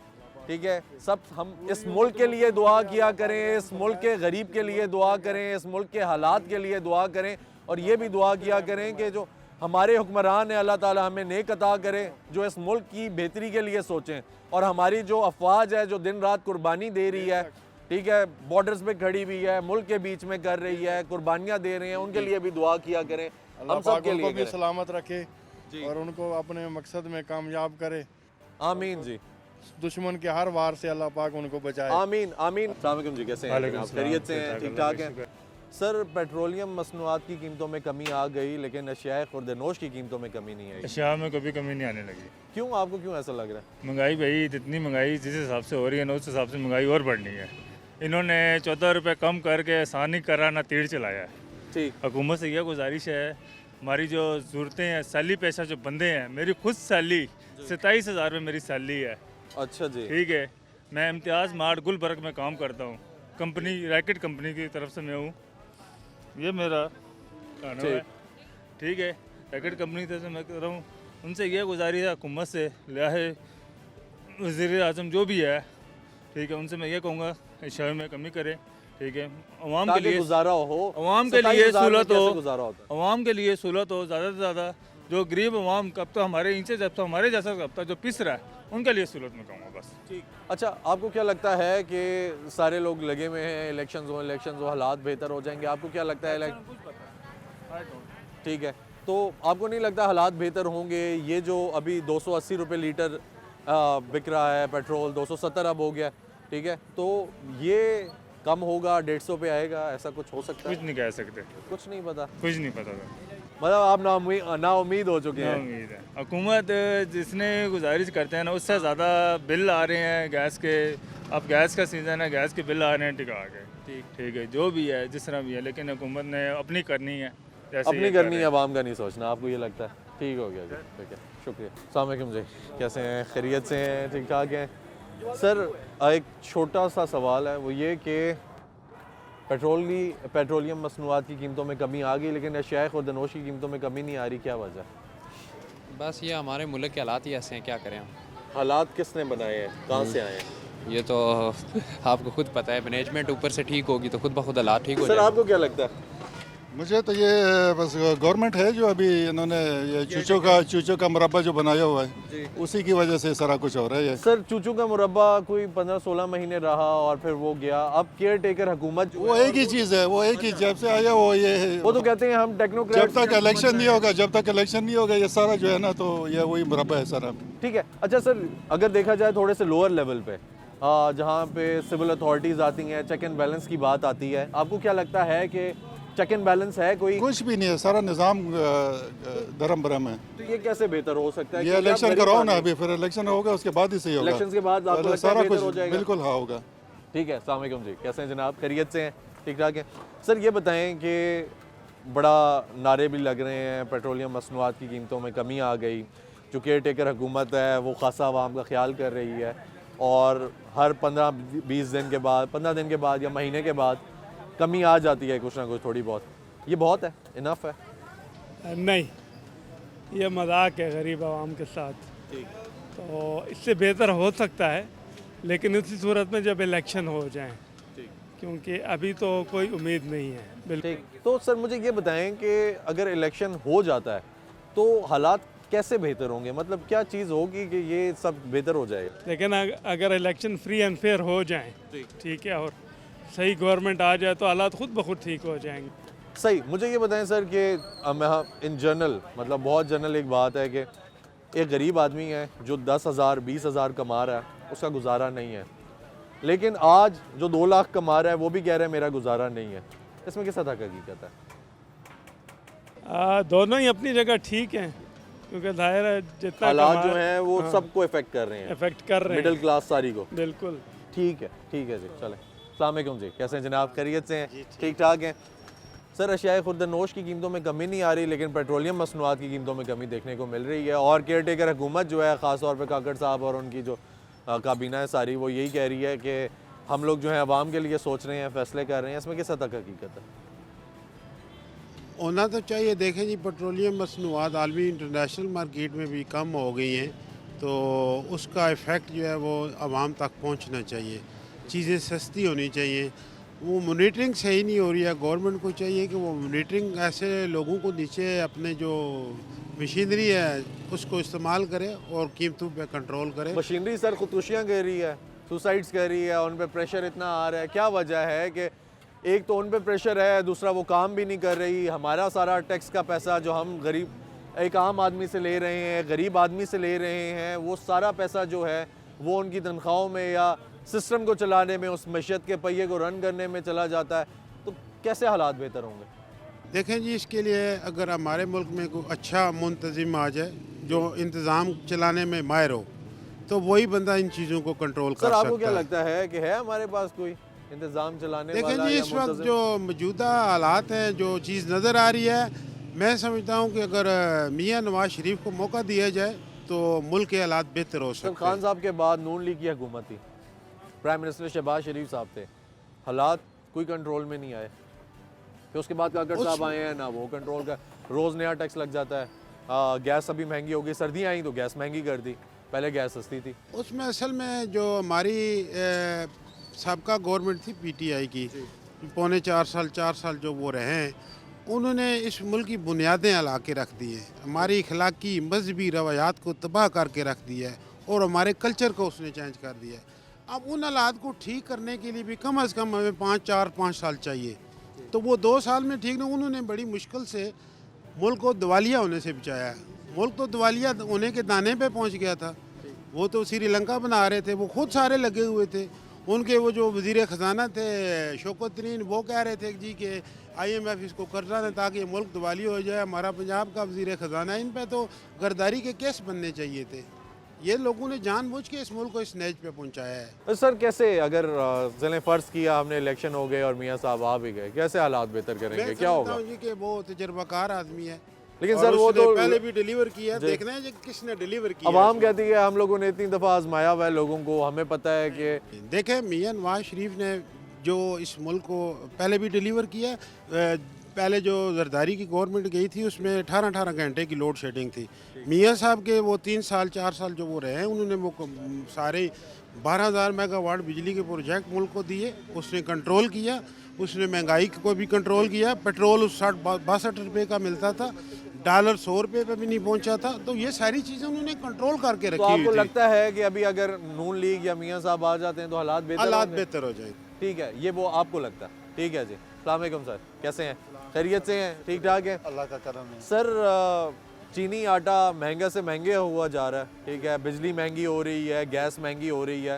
ठीक है। सब हम इस मुल्क के लिए दुआ किया करें, इस मुल्क के गरीब के लिए दुआ करें, इस मुल्क के हालात के लिए दुआ करें, और ये भी दुआ किया करें कि जो हमारे हुक्मरान हैं अल्लाह ताला हमें नेक अता करें, जो इस मुल्क की बेहतरी के लिए सोचें। और हमारी जो अफवाज है जो दिन रात कुर्बानी दे रही है, ठीक है, बॉर्डर्स पे खड़ी हुई है, मुल्क के बीच में कर रही है, कुर्बानियाँ दे रहे हैं, उनके लिए भी दुआ किया करें, हम सब के लिए भी सलामत रखे और उनको अपने मकसद में कामयाब करे। आमीन जी। दुश्मन के हर वार से अल्लाह पाक उनको बचाए। आमीन आमीन। अस्सलाम वालेकुम जी, कैसे हैं आप? खैरियत से हैं? ठीक ठाक हैं? सर, पेट्रोलियम मसनूआत की कीमतों में कमी आ गई, लेकिन अशियाए खुर्द-ए-नोश की कीमतों में कमी नहीं आई। अशिया में कभी कमी नहीं आने लगी। क्यों, आपको क्यों ऐसा लग रहा है? महंगाई भाई, जितनी महंगाई जिस हिसाब से हो रही है ना, उस हिसाब से महंगाई और बढ़नी है। इन्होंने 14 रुपये कम करके आसानी करा ना तीर चलाया है। ठीक, हुकूमत से यह गुजारिश है, हमारी जो ज़रूरतें हैं, सैली पेशा जो बंदे हैं, मेरी खुद सैली 27,000 रुपये मेरी सैली है। अच्छा जी, ठीक है। मैं इम्तियाज़ मार्ट गुलबर्ग में काम करता हूँ, कंपनी रैकेट कंपनी की तरफ से मैं हूँ, ये मेरा खाना है, ठीक है। रैकेट कंपनी की तरफ से मैं कर रहा हूँ। उनसे यह गुजारिश है हुकूमत से, लिहाज़ वज़ीर आज़म जो भी है, ठीक है, उनसे मैं ये कहूँगा इशारे में कमी करें, ठीक है। अवाम के लिए गुजारा हो, अवाम के लिए सहूलत हो, गुजारा होता है। अवाम के लिए सहूलत हो ज़्यादा से ज़्यादा। जो गरीब अवाम कब तो हमारे नीचे जब तो हमारे जैसा कब तक जो पिस रहा है, उनके लिए सहूलत में कहूँगा बस। ठीक। अच्छा, आपको क्या लगता है कि सारे लोग लगे हुए हैं, इलेक्शंस हो, हालात बेहतर हो जाएंगे? आपको क्या लगता है? ठीक है, तो आपको नहीं लगता हालात बेहतर होंगे? ये जो अभी 280 रुपये लीटर बिक रहा है पेट्रोल, 270 अब हो गया, ठीक है, तो ये कम होगा, 150 पे आएगा, ऐसा कुछ हो सकता है? कुछ नहीं कह सकते, कुछ नहीं पता, कुछ नहीं पता। मतलब आप ना उम्मीद हो चुके हैं? उम्मीद है। हुकूमत जिसने गुजारिश करते हैं ना, उससे ज़्यादा बिल आ रहे हैं गैस के। अब गैस का सीज़न है, गैस के बिल आ रहे हैं टिका के। ठीक है, जो भी है जिस तरह भी है, लेकिन हुकूमत ने अपनी करनी है, अपनी करनी है, आवाम का नहीं सोचना। आपको ये लगता है? ठीक हो गया जी, ठीक है, शुक्रिया। अस्सलाम वालेकुम जी, कैसे हैं? खैरियत से हैं? ठीक ठाक हैं? सर, एक छोटा सा सवाल है, वो ये कि पेट्रोलियम मसनूआत की कीमतों में कमी आ गई, लेकिन अशियाए खुर्द-ए-नोश की कीमतों में कमी नहीं आ रही, क्या वजह? बस ये हमारे मुल्क के हालात ही ऐसे हैं, क्या करें हम। हालात किसने बनाए हैं, कहाँ से आए हैं? ये तो आपको खुद पता है, मैनेजमेंट ऊपर से ठीक होगी तो खुद ब खुद हालात ठीक हो सर, जाएंगे। आपको क्या लगता है? मुझे तो ये बस गवर्नमेंट है जो अभी इन्होंने ये चूचों का मुरब्बा जो बनाया हुआ है, उसी की वजह से सारा कुछ हो रहा है। सर, चूचू का मुरब्बा कोई 15-16 महीने रहा और फिर वो गया। अब केयर टेकर हुकूमत, वो एक ही चीज़ है, वो एक ही, जब से आया वो ये है। वो तो कहते हैं हम टेक्नोक्रेट, जब तक इलेक्शन नहीं होगा ये सारा जो है ना, तो ये वही मुरब्बा है सारा। ठीक है। अच्छा सर, अगर देखा जाए थोड़े से लोअर लेवल पे, जहाँ पे सिविल अथॉरिटीज़ आती हैं, चेक एंड बैलेंस की बात आती है, आपको क्या लगता है कि चेक एंड बैलेंस है? कोई कुछ भी नहीं है, सारा निज़ाम धर्म भरम है। तो ये कैसे बेहतर हो सकता है? ये इलेक्शन कराओ ना, अभी फिर इलेक्शन होगा, उसके बाद ही सही होगा। इलेक्शन के बाद आपको लगता है सारा बेहतर कुछ हो जाएगा? बिल्कुल हाँ होगा। ठीक है। अस्सलाम वालेकुम जी, कैसे हैं जनाब? खैरियत से हैं? ठीक ठाक हैं? सर, ये बताएं कि बड़ा नारे भी लग रहे हैं, पेट्रोलियम मसनूआत की कीमतों में कमी आ गई, जो केयर टेकर हुकूमत है वो खासा आवाम का ख्याल कर रही है, और हर 15-20 दिन के बाद, 15 दिन के बाद या महीने के बाद कमी आ जाती है कुछ ना कुछ, थोड़ी बहुत। ये बहुत है, इनफ है? नहीं, ये मजाक है गरीब आवाम के साथ। तो इससे बेहतर हो सकता है, लेकिन उसी सूरत में जब इलेक्शन हो जाए, क्योंकि अभी तो कोई उम्मीद नहीं है। बिल्कुल। तो सर, मुझे ये बताएं कि अगर इलेक्शन हो जाता है तो हालात कैसे बेहतर होंगे? मतलब क्या चीज़ होगी कि ये सब बेहतर हो जाएगा? लेकिन अगर इलेक्शन फ्री एंड फेयर हो जाए, ठीक है, और सही गवर्नमेंट आ जाए, तो हालात खुद ब खुद ठीक हो जाएंगे। सही, मुझे ये बताएं सर कि इन जनरल, मतलब बहुत जनरल एक बात है कि एक गरीब आदमी है जो 10,000 20,000 कमा रहा है, उसका गुजारा नहीं है, लेकिन आज जो 2 लाख कमा रहा है वो भी कह रहा है मेरा गुजारा नहीं है, इसमें किस हद तक हकीकत है? दोनों ही अपनी जगह ठीक हैं, क्योंकि जाहिर है जितना हालात जो हैं वो सबको इफेक्ट कर रहे हैं, मिडिल क्लास सारी को। बिल्कुल ठीक है जी, चलें। अस्सलाम वालेकुम जी, कैसे हैं जनाब, खैरियत से हैं? ठीक ठाक हैं सर। अशियाए खुर्दनोश की कीमतों में कमी नहीं आ रही, लेकिन पेट्रोलियम मसनूआत की कीमतों में कमी देखने को मिल रही है। और केयर टेकर हुकूमत जो है, ख़ास तौर पर काकड़ साहब और उनकी जो काबीना है सारी, वो यही कह रही है कि हम लोग जो है आवाम के लिए सोच रहे हैं, फ़ैसले कर रहे हैं। इसमें किस हद तक हकीकत है? होना तो चाहिए। देखें जी, पेट्रोलियम मसनूआत आलमी इंटरनेशनल मार्केट में भी कम हो गई हैं, तो उसका इफ़ेक्ट जो है वो आवाम तक पहुंचना चाहिए, चीज़ें सस्ती होनी चाहिए। वो मॉनिटरिंग सही नहीं हो रही है। गवर्नमेंट को चाहिए कि वो मॉनिटरिंग ऐसे लोगों को नीचे अपने जो मशीनरी है उसको इस्तेमाल करे और कीमतों पे कंट्रोल करे। मशीनरी सर खुदकुशियाँ कर रही है, सुसाइड्स कर रही है, उन पर प्रेशर इतना आ रहा है, क्या वजह है कि एक तो उन पे प्रेशर है, दूसरा वो काम भी नहीं कर रही। हमारा सारा टैक्स का पैसा जो हम गरीब एक आम आदमी से ले रहे हैं, गरीब आदमी से ले रहे हैं, वो सारा पैसा जो है वो उनकी तनख्वाहों में या सिस्टम को चलाने में, उस मईशत के पहिए को रन करने में चला जाता है। तो कैसे हालात बेहतर होंगे? देखें जी, इसके लिए अगर हमारे मुल्क में कोई अच्छा मुंतज़िम आ जाए जो इंतज़ाम चलाने में माहिर हो, तो वही बंदा इन चीज़ों को कंट्रोल कर सकता है। सर आपको क्या लगता है कि है हमारे पास कोई इंतज़ाम चलाने वाला? देखें जी, इस वक्त जो मौजूदा हालात हैं, जो चीज़ नज़र आ रही है, मैं समझता हूँ कि अगर मियाँ नवाज शरीफ को मौका दिया जाए तो मुल्क के हालात बेहतर हो सकते हैं। खान साहब के बाद नून लीग की हुकूमत थी, प्राइम मिनिस्टर शहबाज शरीफ साहब थे, हालात कोई कंट्रोल में नहीं आए। फिर उसके बाद काकड़ साहब आए हैं ना, वो कंट्रोल का रोज़ नया टैक्स लग जाता है। गैस अभी महंगी हो गई, सर्दियाँ आई तो गैस महंगी कर दी, पहले गैस सस्ती थी। उसमें असल में जो हमारी सबका गवर्नमेंट थी PTI की, पौने 4 साल जो वो रहे हैं, उन्होंने इस मुल्क की बुनियादें हिला के रख दी हैं, हमारी अखलाकी मजहबी रवायात को तबाह करके रख दिया है और हमारे कल्चर को उसने चेंज कर दिया है। अब उन हालात को ठीक करने के लिए भी कम अज़ कम हमें 4-5 साल चाहिए। तो वो 2 साल में ठीक नहीं, उन्होंने बड़ी मुश्किल से मुल्क को दिवालिया होने से बचाया है। मुल्क तो दिवालिया होने के दाने पे पहुंच गया था। वो तो श्रीलंका बना रहे थे, वो खुद सारे लगे हुए थे। उनके वो जो वज़ीर ख़जाना थे शौकत तरीन, वो कह रहे थे जी कि IMF इसको कर्जा दें ताकि मुल्क दिवालिया हो जाए। हमारा पंजाब का वज़ीर ख़जाना, इन पे तो गर्दारी के केस बनने चाहिए थे। ये लोगों ने जानबूझ के इस मुल्क को इस नेज पे पहुंचाया है। सर कैसे, अगर चलें फ़र्ज़ किया हमने इलेक्शन हो गए और मियाँ साहब आ भी गए, कैसे हालात बेहतर करेंगे, क्या होगा? जी कि वो तजर्बाकार आदमी है, लेकिन सर वो तो पहले भी डिलीवर किया है, देखना है किसने डिलीवर किया। अवाम कहती है हम लोगों ने इतनी दफ़ा आजमाया हुआ है लोगों को, हमें पता है कि देखें मियाँ नवाज शरीफ ने जो इस मुल्क को पहले भी डिलीवर किया। पहले जो जरदारी की गवर्नमेंट गई थी उसमें 18 घंटे की लोड शेडिंग थी। मियाँ साहब के वो 3-4 साल जो वो रहे हैं, उन्होंने वो सारे 12,000 मेगावाट बिजली के प्रोजेक्ट मुल्क को दिए। उसने कंट्रोल किया, उसने महंगाई को भी कंट्रोल किया। पेट्रोल 60-62 रुपये का मिलता था, डॉलर 100 रुपये पे भी नहीं पहुंचा था। तो ये सारी चीज़ें उन्होंने कंट्रोल करके रखी। तो आपको लगता है कि अभी अगर नून लीग या मियाँ साहब आ जाते हैं तो हालात बेहतर हो जाएंगे? ठीक है, ये वो आपको लगता है। ठीक है जी, अस्सलाम वालेकुम सर, कैसे हैं, खैरियत से हैं, ठीक ठाक है? अल्लाह का करम है। सर चीनी आटा महंगा से महंगे हुआ जा रहा है, ठीक है, बिजली महंगी हो रही है, गैस महंगी हो रही है।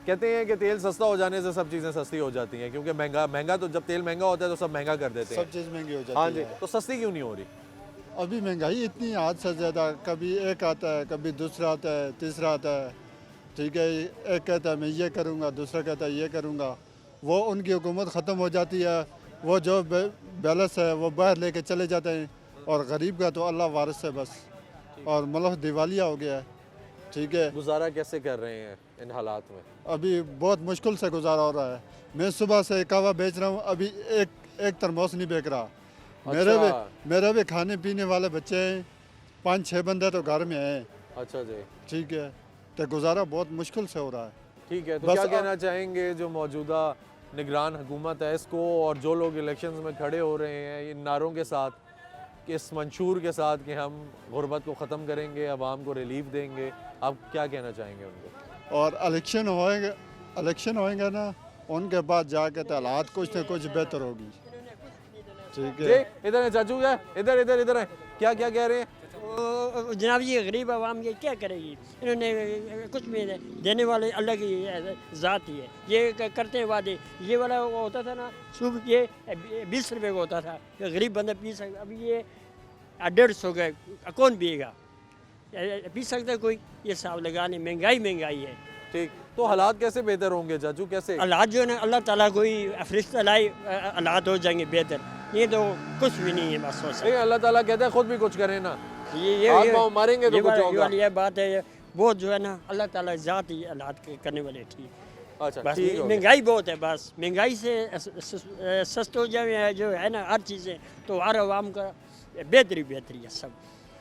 कहते हैं कि तेल सस्ता हो जाने से सब चीज़ें सस्ती हो जाती हैं, क्योंकि महंगा तो जब तेल महंगा होता है तो सब महंगा कर देते हैं, सब चीज़ महंगी हो जाती है। हाँ जी, तो सस्ती क्यों नहीं हो रही? अभी महंगाई इतनी हद से ज़्यादा, कभी एक आता है, कभी दूसरा आता है, तीसरा आता है, ठीक है। एक कहता है मैं ये करूँगा, दूसरा कहता है ये करूँगा। वो उनकी हुकूमत ख़त्म हो जाती है, वो जो बैलेंस है वो बाहर लेके चले जाते हैं, और गरीब का तो अल्लाह वारिस है बस, और मुल्क दिवालिया हो गया है, ठीक है। गुजारा कैसे कर रहे हैं इन हालात में? अभी बहुत मुश्किल से गुजारा हो रहा है। मैं सुबह से कहवा बेच रहा हूँ, अभी एक तरमोस नहीं बेच रहा। मेरे भी खाने पीने वाले बच्चे हैं, 5-6 बंदे तो घर में हैं। अच्छा जी, ठीक है, तो गुजारा बहुत मुश्किल से हो रहा है। ठीक है, तो क्या कहना चाहेंगे जो मौजूदा निगरान हुकूमत है इसको, और जो लोग इलेक्शंस में खड़े हो रहे हैं इन नारों के साथ, कि इस मंशूर के साथ कि हम गुर्बत को ख़त्म करेंगे, आवाम को रिलीफ देंगे, आप क्या कहना चाहेंगे उनको? और इलेक्शन होएंगे ना, उनके बाद जाके तो हालात कुछ न कुछ बेहतर होगी। ठीक है, इधर है चाचू, क्या इधर इधर इधर है, क्या क्या कह रहे हैं? जनाब ये गरीब आवाम ये क्या करेगी, इन्होंने कुछ भी देने वाले अल्लाह की ज़ात ही है, ये करते हैं वादे। ये वाला वो होता था ना सूप, ये 20 रुपए का होता था, गरीब बंदा पी सकता, अभी ये 150 का कौन पिएगा, पी सकता है कोई? ये साहब लगाने महंगाई है। ठीक, तो हालात कैसे बेहतर होंगे चाचू, कैसे हालात जो है ना अल्लाह ताला कोई फरिश्ता लाए हालात हो जाएंगे बेहतर, ये तो कुछ भी नहीं है। बस सोच अल्लाह ताला कहता है खुद भी कुछ करें ना, ये मारेंगे तो कुछ होगा। ये बात है, बहुत जो है ना अल्लाह ताला ज़ात ही हालात करने वाले। ठीक, अच्छा बस ठीक, महंगाई बहुत है, बस महंगाई से सस्ते हो जाए जो है ना हर चीज़ें, तो हर आवाम का बेहतरी है सब,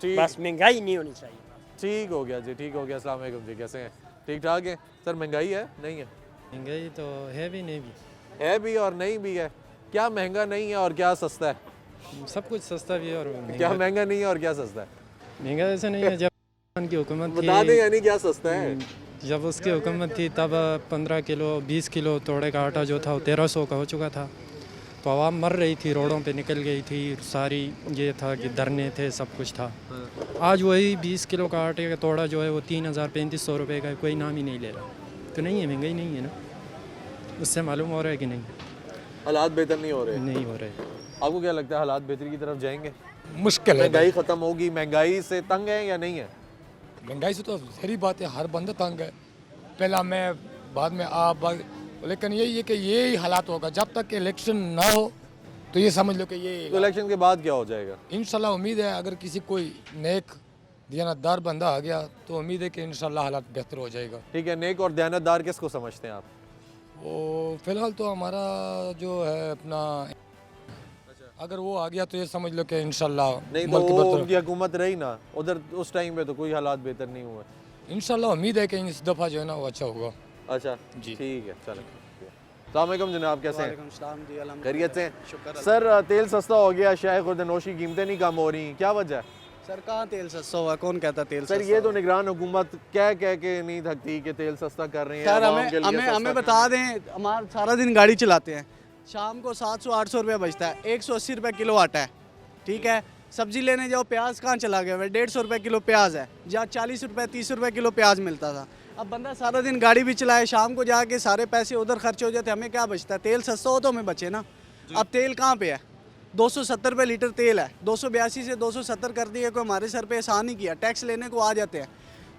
बस महंगाई नहीं होनी चाहिए। ठीक हो गया जी, ठीक हो गया। अस्सलाम वालेकुम जी, कैसे हैं? ठीक ठाक है सर। महंगाई है नहीं है? महंगाई तो है भी नहीं भी है भी और नहीं भी है। क्या महंगा नहीं है और क्या सस्ता है? सब कुछ सस्ता भी है और क्या महंगा नहीं है और क्या सस्ता है? महंगा ऐसा नहीं है, जब की हुकूमत थी, बता दें यानी क्या सस्ता है? जब उसकी हुकूमत थी तब 15 किलो 20 किलो तोड़े का आटा जो था वो 1300 का हो चुका था, तो आवाम मर रही थी, रोडों पे निकल गई थी सारी, ये था कि धरने थे, सब कुछ था। आज वही 20 किलो का आटे का तोड़ा जो है वो 3000-3500 रुपये का, कोई नाम ही नहीं ले रहा। तो नहीं है, महंगाई नहीं है ना, उससे मालूम हो रहा है कि नहीं हालात बेहतर नहीं हो रहे? नहीं हो रहे। आपको क्या लगता है हालात बेहतरी की तरफ जाएंगे? मुश्किल है। महंगाई खत्म होगी? महंगाई से तंग है या नहीं है? महंगाई से तो सारी बात है, हर बंदा तंग है, पहला मैं बाद में आप, लेकिन यही है कि यही हालात होगा जब तक इलेक्शन ना हो, तो ये समझ लो कि ये तो इलेक्शन के बाद क्या हो जाएगा? इंशाल्लाह उम्मीद है अगर किसी कोई नेक दियानतदार बंदा आ गया तो उम्मीद है कि इंशाल्लाह हालात बेहतर हो जाएगा। ठीक है, नेक और दियानतदार किसको समझते हैं आप? वो फिलहाल तो हमारा जो है अपना, अगर वो आ गया तो ये समझ लो कि इंशाल्लाह नहीं तो वो उनकी हुकूमत रही ना उधर, उस टाइम पे तो कोई हालात बेहतर नहीं हुए। इंशाल्लाह उम्मीद है कि इस दफ़ा जो है ना वो अच्छा होगा। अच्छा जी, ठीक है, चलो। अस्सलाम वालेकुम जनाब, कैसे हैं? खैरियत से? सर तेल सस्ता हो गया, शाय खुर्दनोशी कीमतें नहीं कम हो रही, क्या वजह है? सर कहाँ तेल सस्ता हुआ, कौन कहता तेल सर सस्ता? ये तो निगरान हुकूमत कह के नहीं थकती कि तेल सस्ता कर रहे हैं। सर हमें बता दें, हमारा सारा दिन गाड़ी चलाते हैं, शाम को 700-800 रुपये बचता है, 180 रुपये किलो आटा है, ठीक है। सब्जी लेने जाओ, प्याज कहाँ चला गया? 150 रुपये किलो प्याज है, जहाँ 40 रुपये 30 रुपये किलो प्याज मिलता था। अब बंदा सारा दिन गाड़ी भी चलाए, शाम को जाके सारे पैसे उधर खर्च हो जाते, हमें क्या बचता है? तेल सस्ता हो तो हमें बचे ना। अब तेल कहाँ पे है? 270 रुपये लीटर तेल है, 282 से 270 कर दिया, कोई हमारे सर पे एहसान नहीं किया। टैक्स लेने को आ जाते हैं,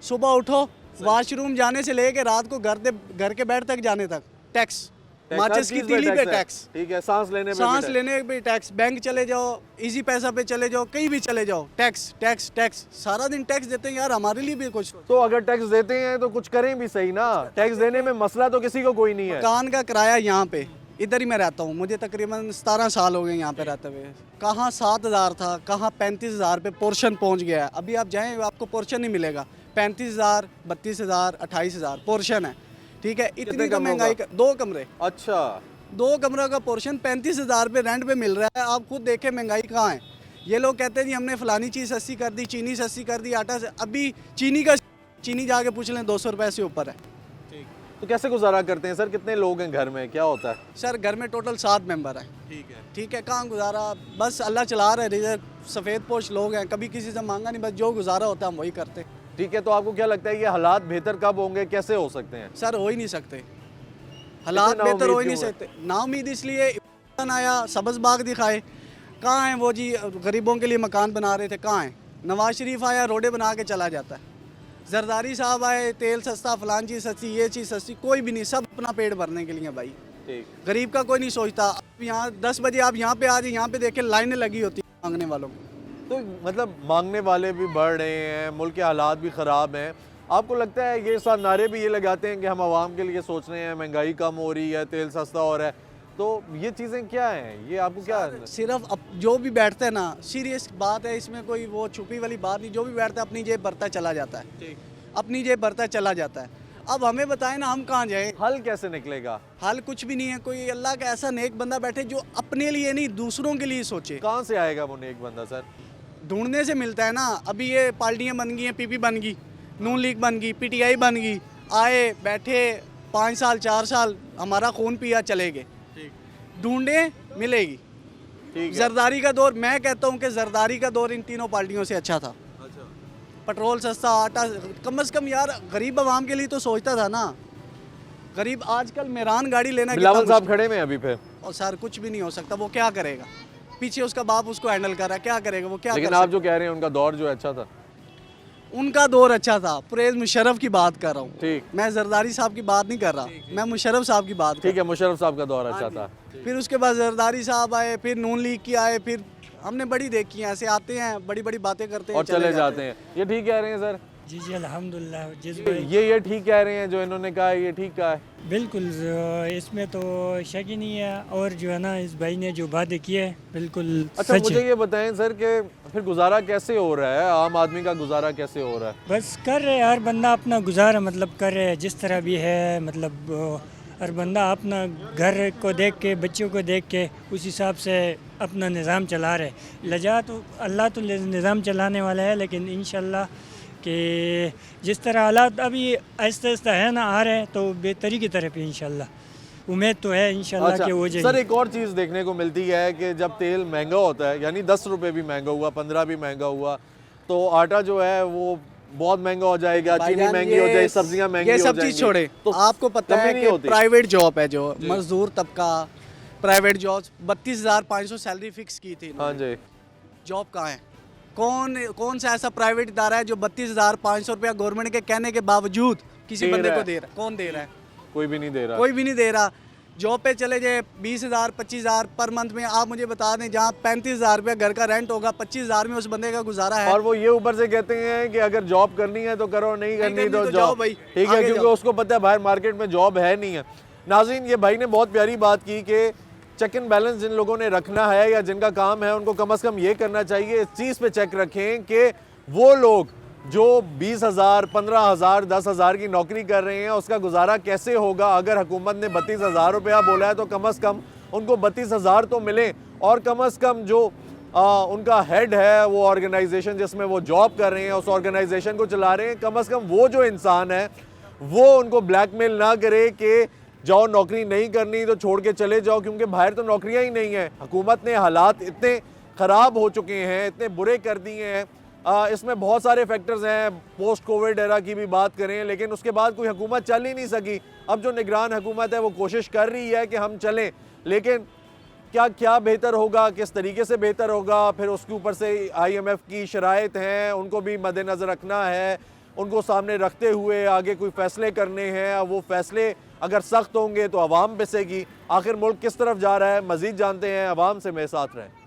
सुबह उठो वॉशरूम जाने से लेके रात को घर के बेड तक जाने तक टैक्स, माचिस की तीली पे टैक्स, ठीक है, सांस लेने पे टैक्स, बैंक चले जाओ, इजी पैसा पे चले जाओ, कहीं भी चले जाओ, टैक्स टैक्स टैक्स, सारा दिन टैक्स देते हैं यार, हमारे लिए भी कुछ तो अगर टैक्स देते हैं तो कुछ करें भी सही ना। टैक्स देने में मसला तो किसी को कोई नहीं है। मकान का किराया यहाँ पे, इधर ही मैं रहता हूँ, मुझे तकरीबन 17 साल हो गए यहाँ पे रहते हुए। कहाँ 7,000 था, कहाँ 35,000 पे पोर्शन पहुँच गया है। अभी आप जाएँ आपको पोर्शन नहीं मिलेगा, 35,000 32,000 28,000 पोर्शन है, ठीक है। इतनी का महंगाई का 2 कमरे, अच्छा 2 कमरों का पोर्शन 35,000 पे रेंट पे मिल रहा है। आप खुद देखें महंगाई कहाँ है। ये लोग कहते हैं जी हमने फलानी चीज़ सस्ती कर दी, चीनी सस्ती कर दी, आटा से, अभी चीनी जाके पूछ लें 200 रुपये से ऊपर है। तो कैसे गुजारा करते हैं सर? कितने लोग हैं घर में, क्या होता है? सर घर में टोटल 7 मेंबर हैं, ठीक है। कहाँ गुजारा, बस अल्लाह चला रहे, रिजर्व सफ़ेद पोश लोग हैं, कभी किसी से मांगा नहीं, बस जो गुजारा होता है हम वही करते। ठीक है, तो आपको क्या लगता है ये हालात बेहतर कब होंगे, कैसे हो सकते हैं? सर हो ही नहीं सकते, हालात बेहतर हो ही नहीं सकते। नाउमीद इसलिए आया, सब्ज़ बाग दिखाए, कहाँ हैं वो जी? गरीबों के लिए मकान बना रहे थे, कहाँ हैं? नवाज शरीफ आया, रोडे बना के चला जाता है। जरदारी साहब आए, तेल सस्ता, फलान चीज़ सस्ती, ये चीज़ सस्ती, कोई भी नहीं, सब अपना पेट भरने के लिए भाई। गरीब का कोई नहीं सोचता। अब यहाँ 10 बजे आप यहाँ पे आ जाए, यहाँ पे देखें लाइनें लगी होती हैं मांगने वालों को। तो मतलब मांगने वाले भी बढ़ रहे हैं, मुल्क के हालात भी ख़राब हैं। आपको लगता है ये सारे नारे भी ये लगाते हैं कि हम आवाम के लिए सोच रहे हैं, महंगाई कम हो रही है, तेल सस्ता हो रहा है, तो ये चीज़ें क्या हैं? ये आपको क्या सिर्फ जो भी बैठता है ना, सीरियस बात है, इसमें कोई वो छुपी वाली बात नहीं, जो भी बैठता है अपनी जेब भरता चला जाता है, अपनी जेब भरता चला जाता है। अब हमें बताएं ना, हम कहाँ जाएं? हल कैसे निकलेगा? हल कुछ भी नहीं है। कोई अल्लाह का ऐसा नेक बंदा बैठे जो अपने लिए नहीं दूसरों के लिए सोचे। कहाँ से आएगा वो नेक बंदा सर? ढूंढने से मिलता है ना। अभी ये पार्टियाँ बन गई हैं, पीपी बन गई, नून लीग बन गई, पीटीआई बन गई, आए बैठे 5 साल 4 साल हमारा खून पिया चले गए, ढूंढे मिलेगी। जरदारी का दौर, मैं कहता हूँ कि जरदारी का दौर इन तीनों पार्टियों से अच्छा था। पेट्रोल सस्ता, आटा कम से कम यार गरीब आवाम के लिए तो सोचता था ना। गरीब आजकल मेरान गाड़ी लेना, बिलावल साहब खड़े में अभी पे, और सर कुछ भी नहीं हो सकता। वो क्या करेगा, पीछे उसका बाप उसको हैंडल कर रहा है, क्या करेगा वो, क्या लेकिन कर आप जो कह रहे हैं उनका दौर जो अच्छा था, उनका दौर अच्छा था। परवेज़ मुशर्रफ की बात कर रहा हूँ, ठीक। मैं जरदारी साहब की बात नहीं कर रहा, मैं मुशर्रफ साहब की बात। ठीक है, मुशर्रफ साहब का दौर अच्छा था। फिर उसके बाद जरदारी साहब आए, फिर नून लीग की आए, फिर हमने बड़ी देखी हैं, ऐसे आते हैं बड़ी बड़ी बातें करते हैं और चले जाते हैं। ये ठीक कह रहे हैं सर? जी जी अल्हम्दुलिल्लाह। जिस ये ठीक कह रहे हैं जो इन्होंने कहा, ये ठीक कहा है? बिल्कुल, इसमें तो शक ही नहीं है। और जो है ना, इस भाई ने जो बातें की है बिल्कुल अच्छा, सच मुझे है। ये बताएं सर कि फिर गुजारा कैसे हो रहा है, आम आदमी का गुजारा कैसे हो रहा है? बस कर रहे हर बंदा अपना गुजारा मतलब कर रहे हैं जिस तरह भी है, मतलब हर बंदा अपना घर को देख के, बच्चों को देख के उस हिसाब से अपना निज़ाम चला रहे। लजा तो अल्लाह तो निज़ाम चलाने वाला है, लेकिन इंशाल्लाह कि जिस तरह हालात अभी आहिस्ता आहिस्ता है ना आ रहे हैं, तो बेहतरी की तरफ ही इंशाल्लाह उम्मीद तो है इंशाल्लाह अच्छा, कि हो जाए। सर एक और चीज़ देखने को मिलती है कि जब तेल महंगा होता है, यानी 10 रुपये भी महंगा हुआ, 15 भी महंगा हुआ, तो आटा जो है वो बहुत महंगा हो जाएगा, चीनी महंगी हो जाएगी, सब्जियां महंगी हो ये जाएंगी। सब चीज़ छोड़े, तो आपको पता कमी है नहीं कि होती। प्राइवेट जॉब है, जो मजदूर तबका प्राइवेट जॉब 32,500 सैलरी फिक्स की थी। हाँ जी, जॉब कहाँ है? कौन सा ऐसा प्राइवेट इदारा है जो 32,500 रुपया गवर्नमेंट के कहने के बावजूद किसी दे बंदे रहा को है। दे रहा है? कौन दे रहा है? कोई भी नहीं दे रहा। कोई भी नहीं दे रहा। जॉब पे चले जाए 20,000 25,000 पर मंथ में, आप मुझे बता दें जहाँ 35,000 रुपया घर का रेंट होगा, 25,000 में उस बंदे का गुजारा है। और वो ये ऊपर से कहते हैं कि अगर जॉब करनी है तो करो, नहीं करनी तो जाओ जॉब, भाई, ठीक है, आगे क्योंकि जाओ। उसको पता है बाहर मार्केट में जॉब है नहीं है। नाज़रीन, ये भाई ने बहुत प्यारी बात की कि चेक एंड बैलेंस जिन लोगों ने रखना है या जिनका काम है, उनको कम से कम ये करना चाहिए, इस चीज़ पे चेक रखें कि वो लोग जो 20,000 15,000 10,000 की नौकरी कर रहे हैं उसका गुजारा कैसे होगा। अगर हुकूमत ने 32,000 रुपया बोला है तो कम से कम उनको 32,000 तो मिले, और कम से कम जो उनका हेड है वो ऑर्गेनाइजेशन जिसमें वो जॉब कर रहे हैं, उस ऑर्गेनाइजेशन को चला रहे हैं, कम से कम वो जो इंसान है वो उनको ब्लैकमेल ना करे कि जाओ नौकरी नहीं करनी तो छोड़ के चले जाओ, क्योंकि बाहर तो नौकरियां ही नहीं हैं। हुकूमत ने हालात इतने ख़राब हो चुके हैं, इतने बुरे कर दिए हैं, इसमें बहुत सारे फैक्टर्स हैं। पोस्ट कोविड एरा की भी बात करें, लेकिन उसके बाद कोई हुकूमत चल ही नहीं सकी। अब जो निगरान हुकूमत है वो कोशिश कर रही है कि हम चलें, लेकिन क्या क्या बेहतर होगा, किस तरीके से बेहतर होगा, फिर उसके ऊपर से IMF की शराइत हैं, उनको भी मद्देनज़र रखना है, उनको सामने रखते हुए आगे कोई फ़ैसले करने हैं। वो फ़ैसले अगर सख्त होंगे तो आवाम पिसेगी। आखिर मुल्क किस तरफ जा रहा है मज़ीद जानते हैं, आवाम से मेरे साथ रहें।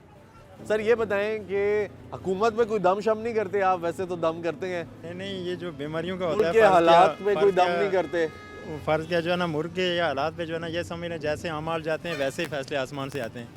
सर ये बताएं कि हुकूमत में कोई दम शम नहीं करते आप? वैसे तो दम करते हैं। नहीं, ये जो बीमारियों का होता मुल्क है, के हालात में कोई दम नहीं करते। फ़र्ज़ क्या जो है ना, मुल्क के या हालात पे जो है ना, ये समझ लें जैसे अमाल जाते हैं वैसे ही फैसले आसमान से आते हैं।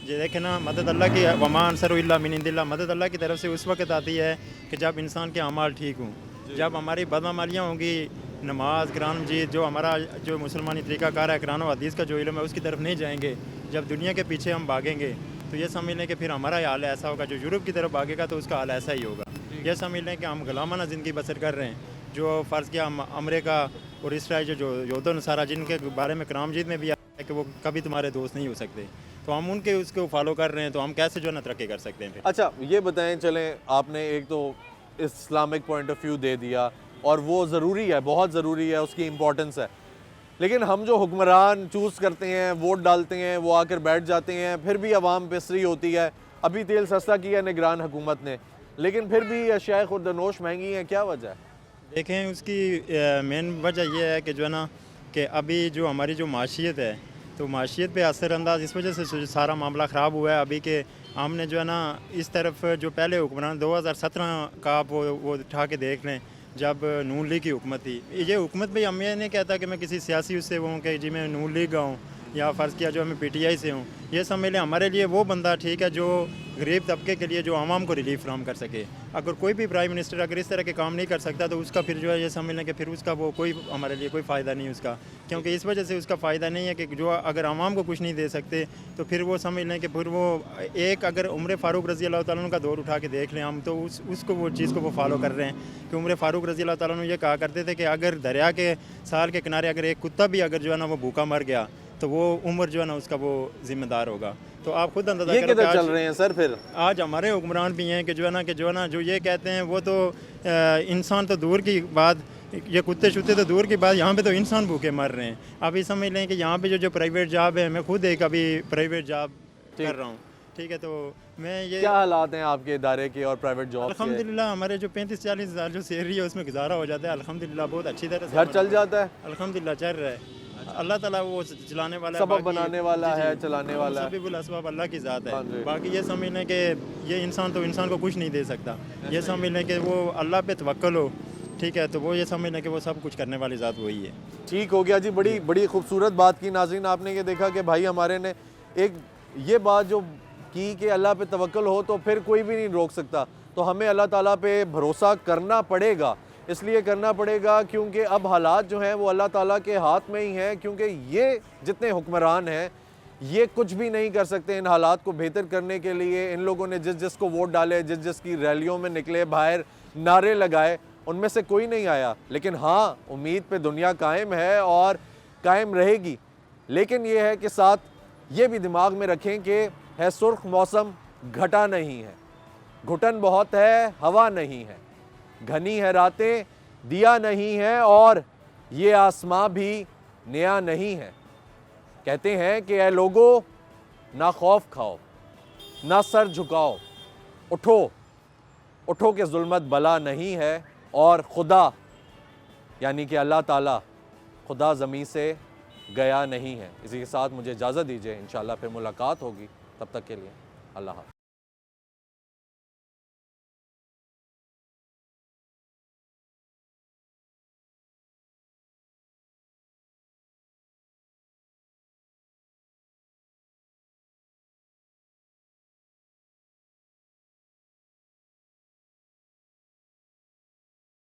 ये देखें ना, मदद अल्लाह की, वमा अंसरु इल्ला मिन इंदिल्लाह, मदद अल्लाह की तरफ से उस वक्त आती है कि जब इंसान के अमाल ठीक हों। जब हमारी बदअमालियाँ होंगी, नमाज कुरान मजीद जो हमारा जो मुसलमानी तरीक़ाकार है, कुरान और हदीस का जो इल्म है उसकी तरफ नहीं जाएंगे, जब दुनिया के पीछे हम भागेंगे तो ये समझ लें कि फिर हमारा हाल ऐसा होगा। जो यूरोप की तरफ भागेगा तो उसका हाल ऐसा ही होगा। ये समझ लें कि हम गुलामाना ज़िंदगी बसर कर रहे हैं। जो फ़र्ज़ किया हम अमेरिका और इसराइल जो यहूद नसारा जिनके बारे में कुरान मजीद में भी आया है कि वो कभी तुम्हारे दोस्त नहीं हो सकते, तो हम उनके उसको फॉलो कर रहे हैं, तो हम कैसे जो है ना तरक्की कर सकते हैं फिर। अच्छा ये बताएं, चलें आपने एक तो इस्लामिक पॉइंट ऑफ व्यू दे दिया और वो ज़रूरी है, बहुत ज़रूरी है, उसकी इम्पोर्टेंस है, लेकिन हम जो हुक्मरान चूज़ करते हैं, वोट डालते हैं, वो आकर बैठ जाते हैं, फिर भी आवाम पिसरी होती है। अभी तेल सस्ता किया निगरान हुकूमत ने, लेकिन फिर भी अशिया खुर्दनोश महंगी हैं, क्या वजह है? देखें, उसकी मेन वजह यह है कि जो है ना कि अभी जो हमारी जो माशियत है, तो माशियत पे असरअंदाज इस वजह से सारा मामला ख़राब हुआ है। अभी के हमने जो है ना इस तरफ जो पहले हुक्मरान 2017 का आप वो उठा के देख लें, जब नून लीग की हुकूमत थी। ये हुकूमत भी हम ये नहीं कहता कि मैं किसी सियासी उससे वो हूँ कि जी मैं नून लीग का हूँ या फ़र्ज़ किया जो मैं PTI से हूँ। ये समझ लें हमारे लिए वो बंदा ठीक है जो गरीब तबके के लिए जो आवाम को रिलीफ फ्राहम कर सके। अगर कोई भी प्राइम मिनिस्टर अगर इस तरह के काम नहीं कर सकता तो उसका फिर जो है ये समझ लें कि फिर उसका वो कोई हमारे लिए कोई फ़ायदा नहीं उसका, क्योंकि इस वजह से उसका फ़ायदा नहीं है कि जो अगर आवाम को कुछ नहीं दे सकते तो फिर वो समझ लें कि फिर वो एक अगर उमर फ़ारूक रज़ी अल्लाह तआला अन्हु का दौर उठा के देख लें हम, तो उसको वो चीज़ को वो फॉलो कर रहे हैं कि उमर फ़ारूक रज़ी अल्लाह तआला अन्हु ये कहा करते थे कि अगर दरिया के साल के किनारे अगर एक कुत्ता भी अगर जो है ना वो भूखा मर गया तो वो उम्र जो है ना उसका वो जिम्मेदार होगा। तो आप खुद अंदाजा ये करो कि किधर आज- चल रहे हैं सर फिर? आज हमारे हुक्मरान भी हैं कि जो है ना जो ये कहते हैं वो तो इंसान तो दूर की बात, ये कुत्ते शुत्ते तो दूर की बात, यहाँ पे तो इंसान भूखे मर रहे हैं। आप ये समझ लें कि यहाँ पे जो प्राइवेट जॉब है, मैं खुद एक अभी प्राइवेट जॉब कर रहा हूँ, ठीक है। तो मैं ये क्या हालात हैं आपके इदारे के और प्राइवेट जॉब के? अल्हम्दुलिल्लाह हमारे जो 35-40 हज़ार जो सैलरी है उसमें गुजारा हो जाता है अल्हम्दुलिल्लाह, बहुत अच्छी तरह से घर चल जाता है? अल्हम्दुलिल्लाह चल रहा है। अल्लाह ताला वो चलाने वाला है, सबब बाकी- बनाने वाला जी, जी, है, चलाने वाला है। सबीबुल असबाब अल्लाह की ज़ात हाँ है। जी। बाकी ये समझ लें कि ये इंसान तो इंसान को कुछ नहीं दे सकता, ये समझ लें कि वो अल्लाह पे तवक्कल हो, ठीक है। तो वो ये समझ लें कि वो सब कुछ करने वाली ज़ात वही है। ठीक हो गया जी, बड़ी बड़ी खूबसूरत बात की नाज़रीन आपने। ये देखा कि भाई हमारे ने एक ये बात जो की कि अल्लाह पे तवक्कल हो तो फिर कोई भी नहीं रोक सकता। तो हमें अल्लाह ताला पे भरोसा करना पड़ेगा, इसलिए करना पड़ेगा क्योंकि अब हालात जो हैं वो अल्लाह ताला के हाथ में ही हैं, क्योंकि ये जितने हुक्मरान हैं ये कुछ भी नहीं कर सकते इन हालात को बेहतर करने के लिए। इन लोगों ने जिस जिसको वोट डाले, जिस जिसकी रैलियों में निकले, बाहर नारे लगाए, उनमें से कोई नहीं आया। लेकिन हाँ, उम्मीद पे दुनिया कायम है और कायम रहेगी। लेकिन ये है कि साथ ये भी दिमाग में रखें कि है सुर्ख मौसम, घटा नहीं है, घुटन बहुत है, हवा नहीं है, घनी है रातें, दिया नहीं है, और ये आसमां भी नया नहीं है। कहते हैं कि ऐ लोगो ना खौफ खाओ, ना सर झुकाओ, उठो उठो कि जुल्मत बला नहीं है, और खुदा यानी कि अल्लाह ताला खुदा ज़मीं से गया नहीं है। इसी के साथ मुझे इजाज़त दीजिए, इंशाअल्लाह फिर मुलाकात होगी। तब तक के लिए अल्लाह हाफ़िज़।